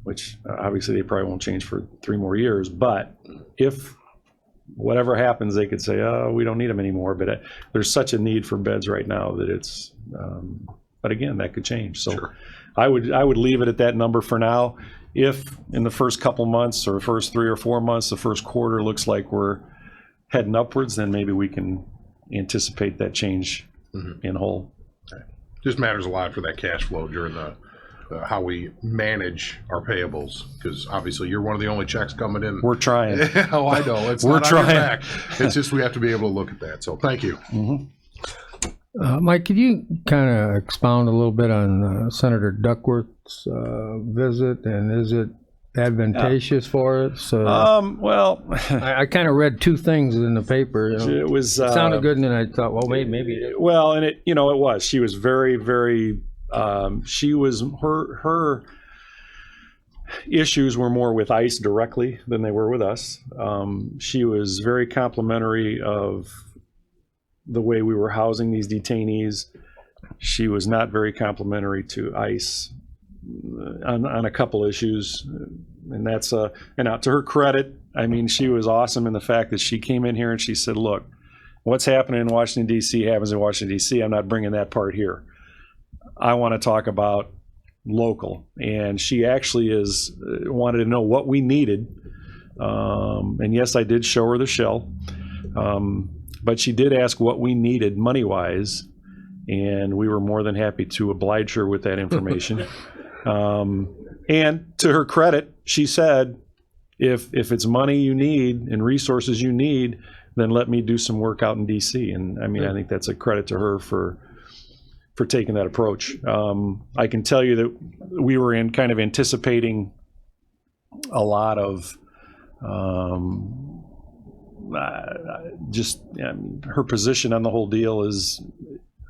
which obviously they probably won't change for 3 more years, but if whatever happens, they could say, oh, we don't need them anymore. But there's such a need for beds right now that it's, but again, that could change. So sure. I would leave it at that number for now. If in the first couple months or first 3 or 4 months, the first quarter looks like we're heading upwards, then maybe we can anticipate that change in whole. Okay. Just matters a lot for that cash flow during the how we manage our payables, because obviously you're one of the only checks coming in. We're trying. Oh, I know. It's We're not trying. On your back. It's just we have to be able to look at that. So thank you. Mike, could you kind of expound a little bit on Senator Duckworth's visit, and is it advantageous for us? Well, I kind of read 2 things in the paper. It was it sounded good, and then I thought, well, maybe it is. Well, and it was. She was very, very. She was her issues were more with ICE directly than they were with us. She was very complimentary of the way we were housing these detainees. She was not very complimentary to ICE on a couple issues, and that's and now to her credit, I mean, she was awesome in the fact that she came in here and she said, look, what's happening in Washington, D.C. happens in Washington, D.C. I'm not bringing that part here. I want to talk about local. And she actually wanted to know what we needed. And yes, I did show her the shell. But she did ask what we needed money-wise, and we were more than happy to oblige her with that information. And to her credit, she said, if it's money you need and resources you need, then let me do some work out in D.C. And I mean, I think that's a credit to her for taking that approach. I can tell you that we were kind of anticipating a lot of her position on the whole deal is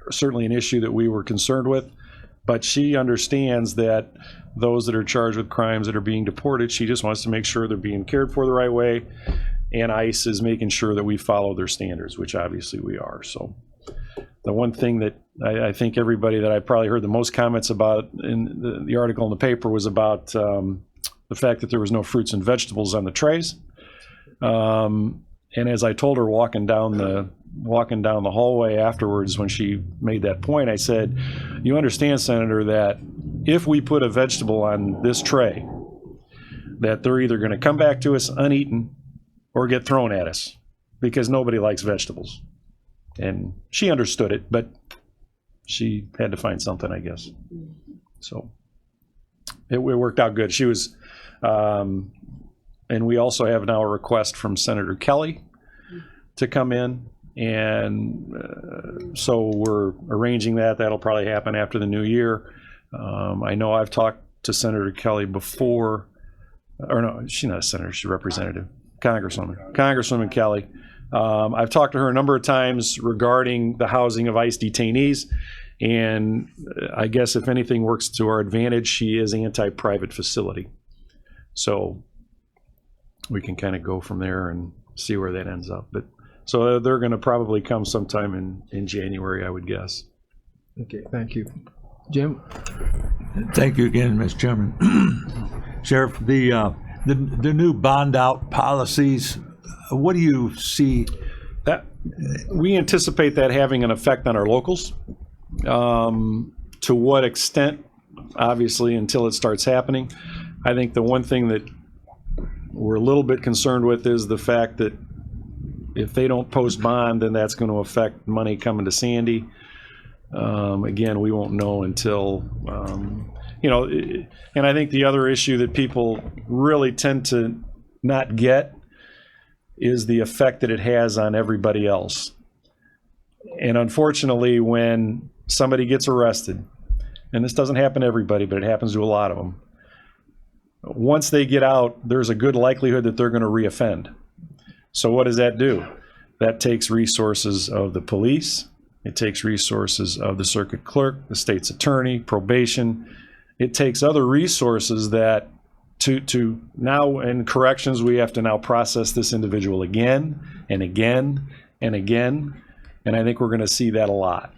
certainly an issue that we were concerned with, but she understands that those that are charged with crimes that are being deported, she just wants to make sure they're being cared for the right way, and ICE is making sure that we follow their standards, which obviously we are. So the one thing that I think everybody that I probably heard the most comments about in the article in the paper was about the fact that there was no fruits and vegetables on the trays. And as I told her walking down the hallway afterwards when she made that point, I said, you understand, Senator, that if we put a vegetable on this tray, that they're either going to come back to us uneaten or get thrown at us because nobody likes vegetables. And she understood it, but she had to find something, I guess. So it worked out good. She was, and we also have now a request from Senator Kelly to come in. And so we're arranging that. That'll probably happen after the new year. I know I've talked to Senator Kelly before, or no, she's not a senator, she's a representative, Congresswoman Kelly. I've talked to her a number of times regarding the housing of ICE detainees. And I guess if anything works to our advantage, she is anti-private facility. So we can kind of go from there and see where that ends up. But so they're going to probably come sometime in January, I would guess. Okay, thank you. Jim? Thank you again, Mr. Chairman. Sheriff, the new bond out policies, what do you see? That we anticipate that having an effect on our locals. To what extent, obviously, until it starts happening. I think the one thing that we're a little bit concerned with is the fact that if they don't post bond, then that's going to affect money coming to Sandy. Again, we won't know until, and I think the other issue that people really tend to not get is the effect that it has on everybody else. And unfortunately, when somebody gets arrested, and this doesn't happen to everybody, but it happens to a lot of them, once they get out, there's a good likelihood that they're going to reoffend. So what does that do? That takes resources of the police. It takes resources of the circuit clerk, the state's attorney, probation. It takes other resources that to now in corrections, we have to now process this individual again and again and again. And I think we're going to see that a lot.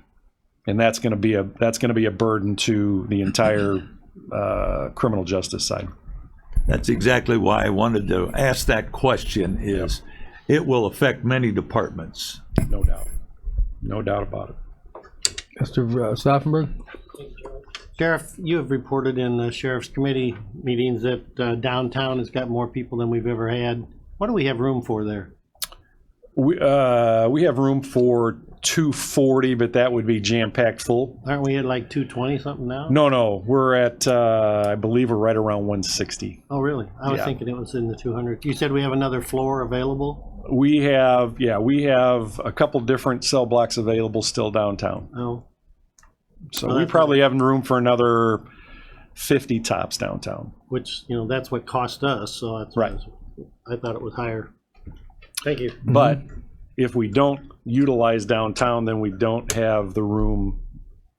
And that's going to be a burden to the entire criminal justice side. That's exactly why I wanted to ask that question is it will affect many departments. No doubt. No doubt about it. Mr. Stauffenberg? Sheriff, you have reported in the Sheriff's Committee meetings that downtown has got more people than we've ever had. What do we have room for there? We have room for 240, but that would be jam-packed full. Aren't we at like 220 something now? No, we're at, I believe we're right around 160. Oh, really? I was thinking it was in the 200. You said we have another floor available? We have a couple different cell blocks available still downtown. Oh. So well, we probably have room for another 50 tops downtown. Which, that's what cost us, so that's right. I thought it was higher. Thank you. But if we don't utilize downtown, then we don't have the room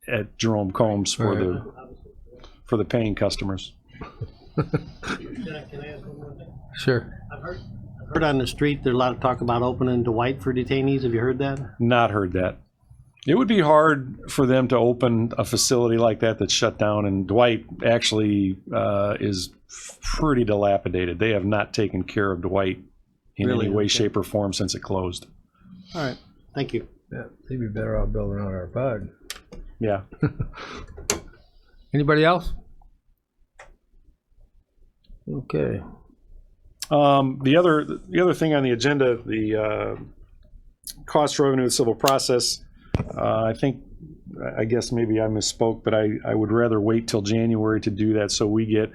at Jerome Combs for the paying customers. Can I ask one more thing? Sure. I've heard on the street there's a lot of talk about opening Dwight for detainees. Have you heard that? Not heard that. It would be hard for them to open a facility like that that's shut down, and Dwight actually is pretty dilapidated. They have not taken care of Dwight in any way, shape, or form since it closed. All right. Thank you. Yeah, they'd be better off building out our bug. Yeah. Anybody else? Okay. The other thing on the agenda, the cost revenue of civil process, I guess maybe I misspoke, but I would rather wait till January to do that so we get,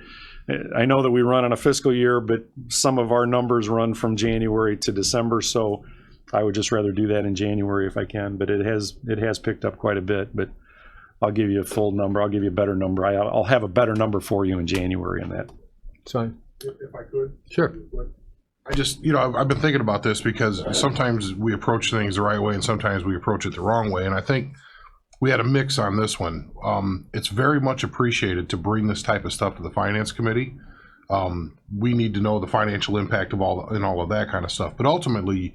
I know that we run on a fiscal year, but some of our numbers run from January to December, so I would just rather do that in January if I can, but it has picked up quite a bit, but I'll give you a full number. I'll give you a better number. I'll have a better number for you in January on that. It's fine. If I could? Sure. I just, I've been thinking about this because sometimes we approach things the right way and sometimes we approach it the wrong way. And I think we had a mix on this one. It's very much appreciated to bring this type of stuff to the Finance Committee. We need to know the financial impact of all of that kind of stuff. But ultimately,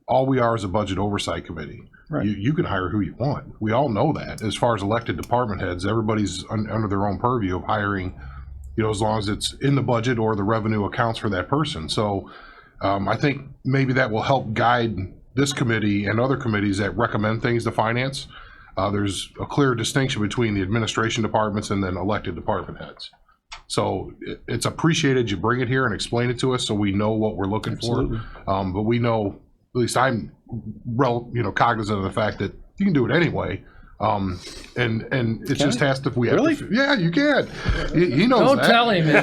all we are is a budget oversight committee. Right. You can hire who you want. We all know that. As far as elected department heads, everybody's under their own purview of hiring, as long as it's in the budget or the revenue accounts for that person. So I think maybe that will help guide this committee and other committees that recommend things to finance. There's a clear distinction between the administration departments and then elected department heads. So it's appreciated you bring it here and explain it to us so we know what we're looking for. But we know, at least I'm cognizant of the fact that you can do it anyway. And it just has to, we have to, yeah, you can. He knows Don't that. tell him. You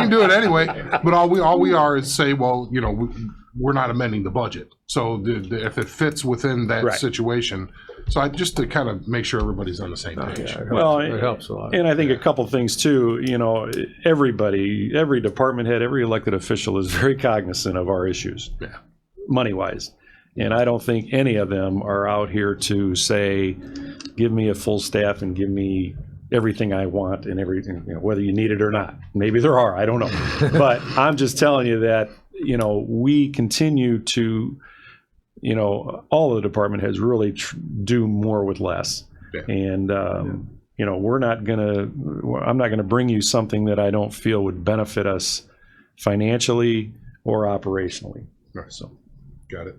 can do it anyway. But all we are is say, well, we're not amending the budget. So if it fits within that situation, so just to kind of make sure everybody's on the same page. Well, it helps a lot. And I think a couple things too, everybody, every department head, every elected official is very cognizant of our issues, money-wise. And I don't think any of them are out here to say, give me a full staff and give me everything I want and everything, whether you need it or not. Maybe there are, I don't know. But I'm just telling you that, we continue to, all of the department heads really do more with less. And, I'm not going to bring you something that I don't feel would benefit us financially or operationally. Right. So, got it.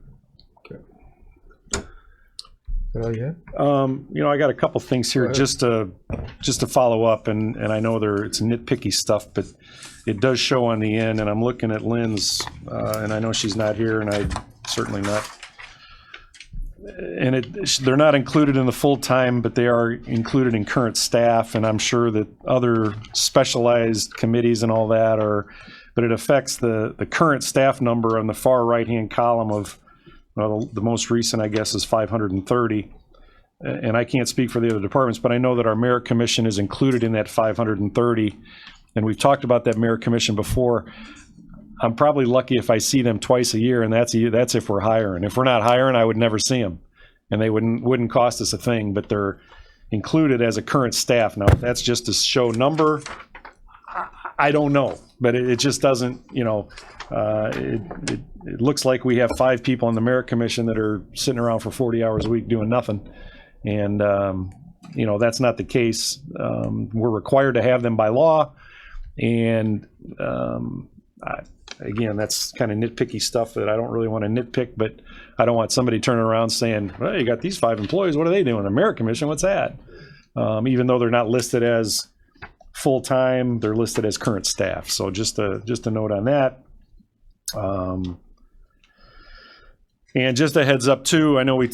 I got a couple things here just to follow up, and I know it's nitpicky stuff, but it does show on the end, and I'm looking at Lynn's, and I know she's not here, and I certainly not. And they're not included in the full-time, but they are included in current staff, and I'm sure that other specialized committees and all that are, but it affects the current staff number on the far right-hand column of, the most recent, I guess, is 530. And I can't speak for the other departments, but I know that our merit commission is included in that 530. And we've talked about that merit commission before. I'm probably lucky if I see them twice a year, and that's if we're hiring. If we're not hiring, I would never see them. And they wouldn't cost us a thing, but they're included as a current staff. Now, if that's just to show number, I don't know. But it just doesn't, it looks like we have 5 people on the merit commission that are sitting around for 40 hours a week doing nothing. And, that's not the case. We're required to have them by law. And again, that's kind of nitpicky stuff that I don't really want to nitpick, but I don't want somebody turning around saying, well, you got these 5 employees. What are they doing? A merit commission? What's that? Even though they're not listed as full-time, they're listed as current staff. So just a note on that. And just a heads up too, I know you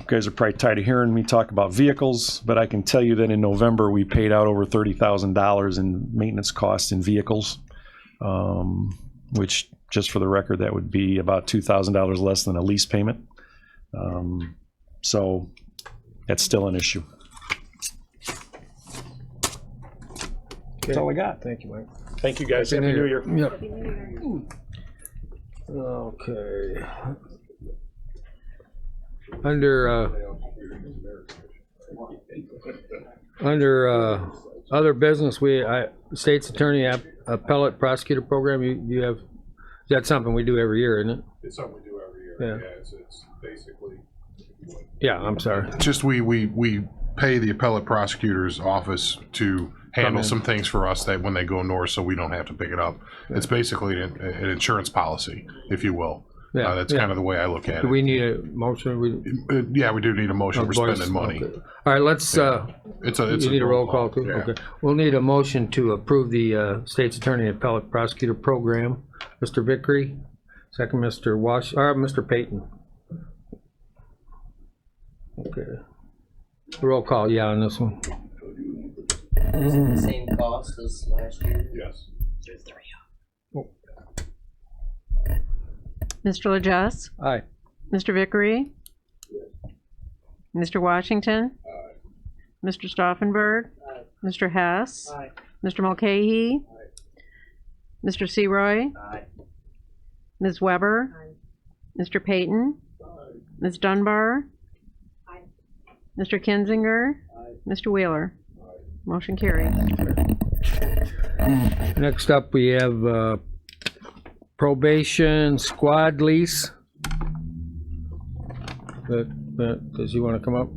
guys are probably tired of hearing me talk about vehicles, but I can tell you that in November, we paid out over $30,000 in maintenance costs in vehicles, which, just for the record, that would be about $2,000 less than a lease payment. So that's still an issue. That's all I got. Thank you, Mike. Thank you, guys. Happy New Year. Yep. Okay. Under other business, state's attorney appellate prosecutor program. You have, that's something we do every year, isn't it? It's something we do every year. Yeah. Yeah, it's basically. Yeah, I'm sorry. Just we pay the appellate prosecutor's office to handle some things for us that when they go north, so we don't have to pick it up. It's basically an insurance policy, if you will. Yeah, that's kind of the way I look at Do it. we need a motion? Yeah, we do need a motion. We're spending money. Okay. All right, let's. You need a roll call too. Yeah. Okay. We'll need a motion to approve the state's attorney appellate prosecutor program. Mr. Vickery, second, Mr. Payton. Okay. Roll call, yeah, on this one. Is it the same cost as last year? Yes. Mr. Lejus? Aye. Mr. Vickery? Mr. Washington? Mr. Stauffenberg? Mr. Hess? Mr. Mulcahy? Mr. Seroy? Ms. Weber? Mr. Payton? Ms. Dunbar? Mr. Kinzinger? Mr. Wheeler? Motion carried. Next up, we have probation squad lease. Does he want to come up?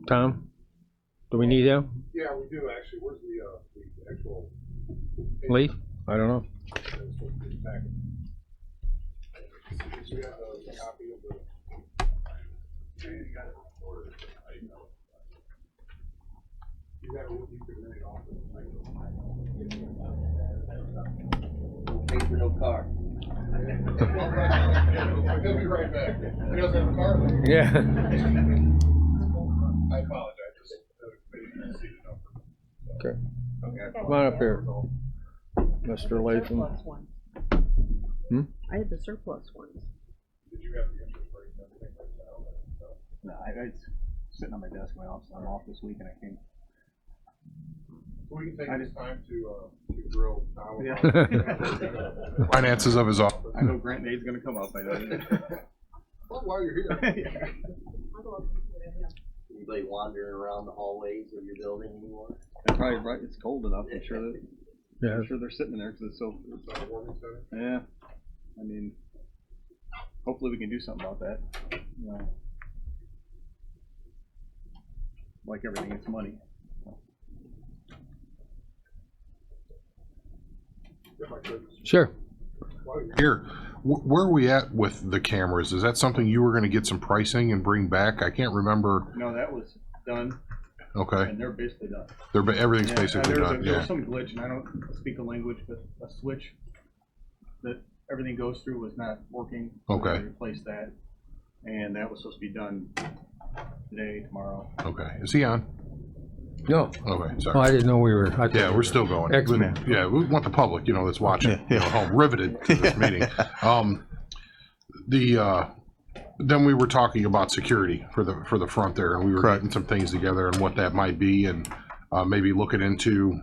Tom? Do we need him? Yeah, we do actually. Where's the actual? Lee? I don't know. Pay for no car. He'll be right back. He doesn't have a car? Yeah. I apologize. Okay. Come on up here, Mr. Latham. I had the surplus ones. Did you have the interest rate and everything like that? No, it's sitting on my desk in my office. I'm off this week and I can't. We can take this time to drill down. Yeah. Finances of his office. I know Grant Nade's gonna come up. I know. Well, while you're here. Anybody wandering around the hallways of your building anymore? Probably right. It's cold enough. I'm sure that. Yeah. I'm sure they're sitting in there because it's so. Yeah. I mean, hopefully we can do something about that. You know, like everything, it's money. Sure. Here, where are we at with the cameras? Is that something you were going to get some pricing and bring back? I can't remember. No, that was done. Okay. And they're basically done. Everything's basically done. There Yeah. was some glitch, and I don't speak the language, but a switch that everything goes through was not working. So Okay. we replaced that, and that was supposed to be done today, tomorrow. Okay. Is he on? No. Okay. Oh, Sorry. I didn't know we were. I Yeah, we're still going. X-Men. Yeah, we want the public, that's watching, at home, riveted to this meeting. Then we were talking about security for the front there, and we were getting some things together and what that might be, and maybe looking into,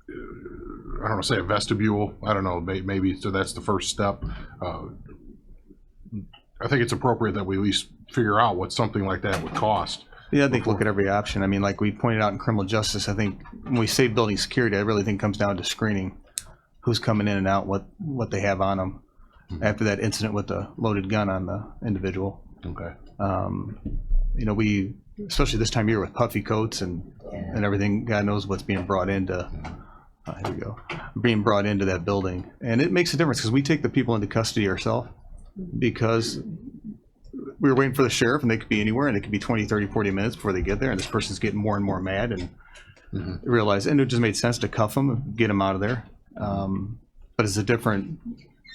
I don't know, say a vestibule. I don't know, maybe. So that's the first step. I think it's appropriate that we at least figure out what something like that would cost. Yeah, I think look at every option. I mean, like we pointed out in criminal justice, I think when we say building security, I really think it comes down to screening who's coming in and out, what they have on them after that incident with the loaded gun on the individual. Okay. We, especially this time of year with puffy coats and everything, God knows what's being brought into, here we go, being brought into that building. And it makes a difference because we take the people into custody ourselves because we were waiting for the sheriff, and they could be anywhere, and it could be 20, 30, 40 minutes before they get there, and this person's getting more and more mad and realize, and it just made sense to cuff them and get them out of there. But it's a different,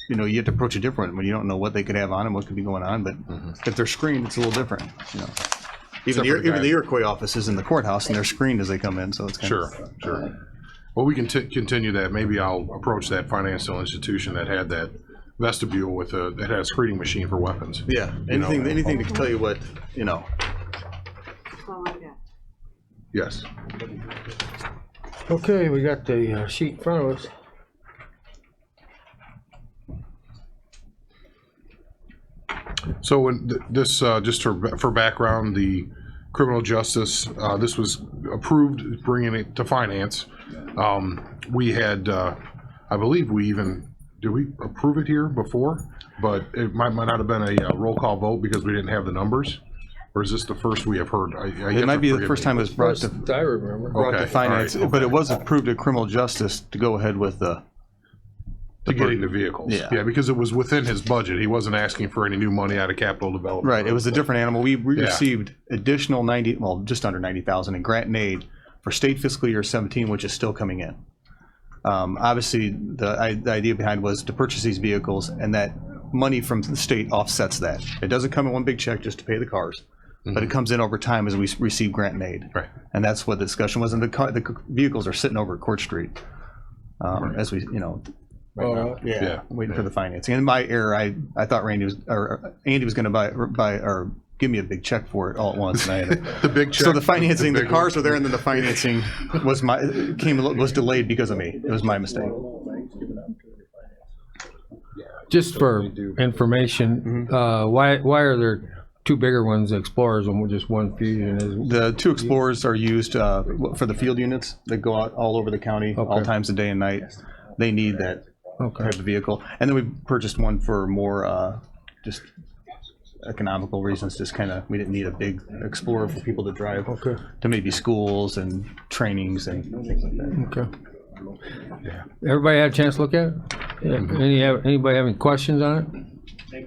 you have to approach it different when you don't know what they could have on them, what could be going on, but if they're screened, it's a little different, Even the Iroquois office is in the courthouse, and they're screened as they come in, so it's kind of. Sure. Well, we can continue that. Maybe I'll approach that financial institution that had that vestibule with that had a screening machine for weapons. Yeah, anything that can tell you what, Yes. Okay, we got the sheet in front of us. So when this, just for background, the criminal justice, this was approved, bringing it to finance. We had, I believe did we approve it here before? But it might not have been a roll call vote because we didn't have the numbers. Or is this the first we have heard? It might be the first time it was brought to I remember. Okay, finance, all right, but it was approved at criminal justice to go ahead with the. To getting the vehicles. Yeah. Because it was within his budget. He wasn't asking for any new money out of capital development. Right, it was a different animal. We Yeah. received additional just under 90,000 in grant and aid for state fiscal year 17, which is still coming in. Obviously, the idea behind was to purchase these vehicles, and that money from the state offsets that. It doesn't come in one big check just to pay the cars, but it comes in over time as we receive grant and aid. Right. And that's what the discussion was. And the vehicles are sitting over at Court Street as we, right now. Yeah. Waiting for the financing. And my error, I thought Andy was going to buy or give me a big check for it all at once, and I had The big check. so the financing, the big cars were there, and then the financing was delayed because of me. It was my mistake. Just for information, why are there two bigger ones, Explorers, and just one Fusion? The two Explorers are used for the field units that go out all over the county, all times of day and night. They need that type of vehicle. And then we purchased one for more just economical reasons. Just kind of, we didn't need a big Explorer for people to drive to maybe schools and trainings and things like that. Okay. Everybody had a chance to look at it? Anybody have any questions on it?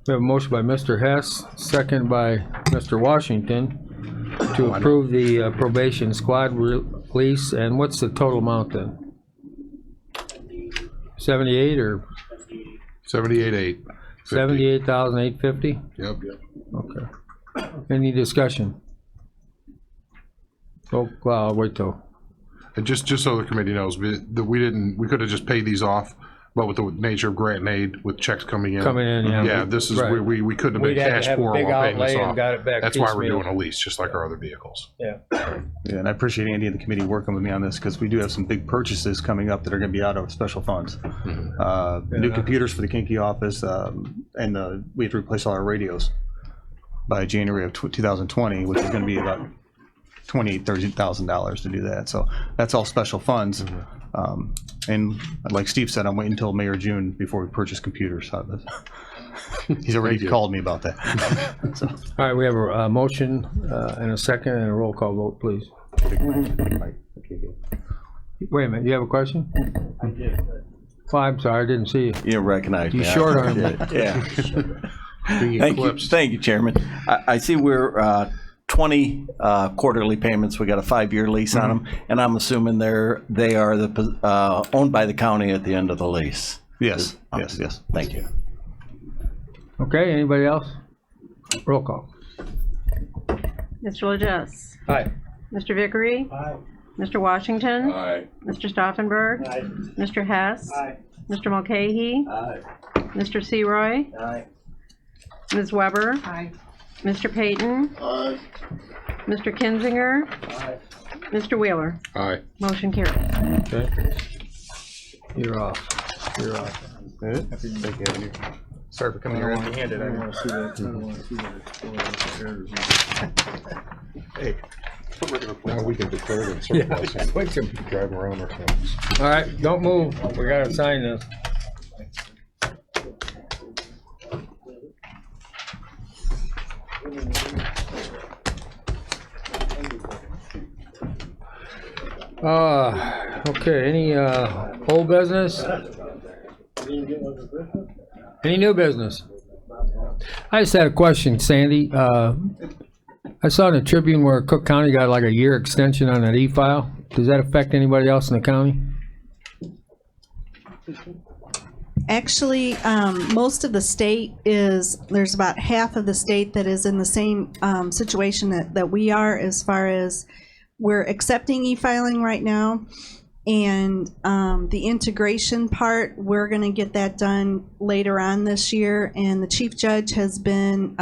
We have a motion by Mr. Hess, second by Mr. Washington, to approve the probation squad release, and what's the total amount then? 78 or 78,850. 78,850? Yep. Okay. Any discussion? Oh, well, I'll wait till. And just so the committee knows, we could have just paid these off, but with the nature of grant and aid, with checks coming in. Yeah. Yeah, this is, Right. we couldn't have been We'd had to cash have a poor big while paying this outlay and off. got it back That's why we're piecemeal. doing a lease, just like our other vehicles. Yeah. Yeah, and I appreciate Andy and the committee working with me on this because we do have some big purchases coming up that are going to be out of special funds. New computers for the Kinky office, and we have to replace all our radios by January of 2020, which is going to be about $28,000-$30,000 to do that. So that's all special funds. And like Steve said, I'm waiting until May or June before we purchase computers. He's already called me about that. So. All right, we have a motion and a second and a roll call vote, please. Wait a minute, you have a question? I did. Oh, I'm sorry, I didn't see you. You didn't recognize me. You short-armed me. Yeah. Thank you, Chairman. I see we're 20 quarterly payments. We got a 5-year lease on them, and I'm assuming they are owned by the county at the end of the lease. Yes. Yes. Thank you. Okay, anybody else? Roll call. Mr. Legess. Aye. Mr. Vickery. Aye. Mr. Washington. Aye. Mr. Stauffenberg. Aye. Mr. Hess. Aye. Mr. Mulcahy. Aye. Mr. Seroy. Aye. Ms. Weber. Aye. Mr. Payton. Aye. Mr. Kinzinger. Aye. Mr. Wheeler. Aye. Motion carries. Okay. You're off. You're off. Sorry for coming here empty-handed. Hey, now we can declare them Yeah. surplus Wait till- and drive around ourselves. All right, don't move. We gotta sign this. Okay, any old business? Any new business? I just had a question, Sandy. I saw in the Tribune where Cook County got like a year extension on that e-file. Does that affect anybody else in the county? Actually, most of the state there's about half of the state that is in the same situation that we are, as far as we're accepting e-filing right now. And the integration part, we're going to get that done later on this year. And the chief judge has been,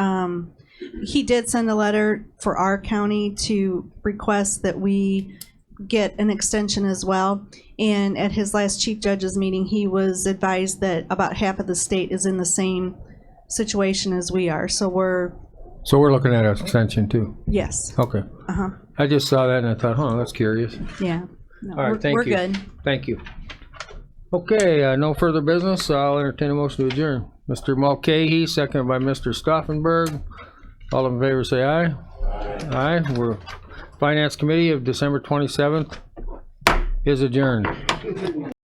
he did send a letter for our county to request that we get an extension as well. And at his last chief judge's meeting, he was advised that about half of the state is in the same situation as we are. So we're looking at an extension too? Yes. Okay. Uh-huh. I just saw that and I thought, that's curious. Yeah. No, All right, thank we're you. good. Thank you. Okay, no further business, so I'll entertain a motion to adjourn. Mr. Mulcahy, seconded by Mr. Stauffenberg. All in favor say aye. Aye. We're Finance Committee of December 27th is adjourned.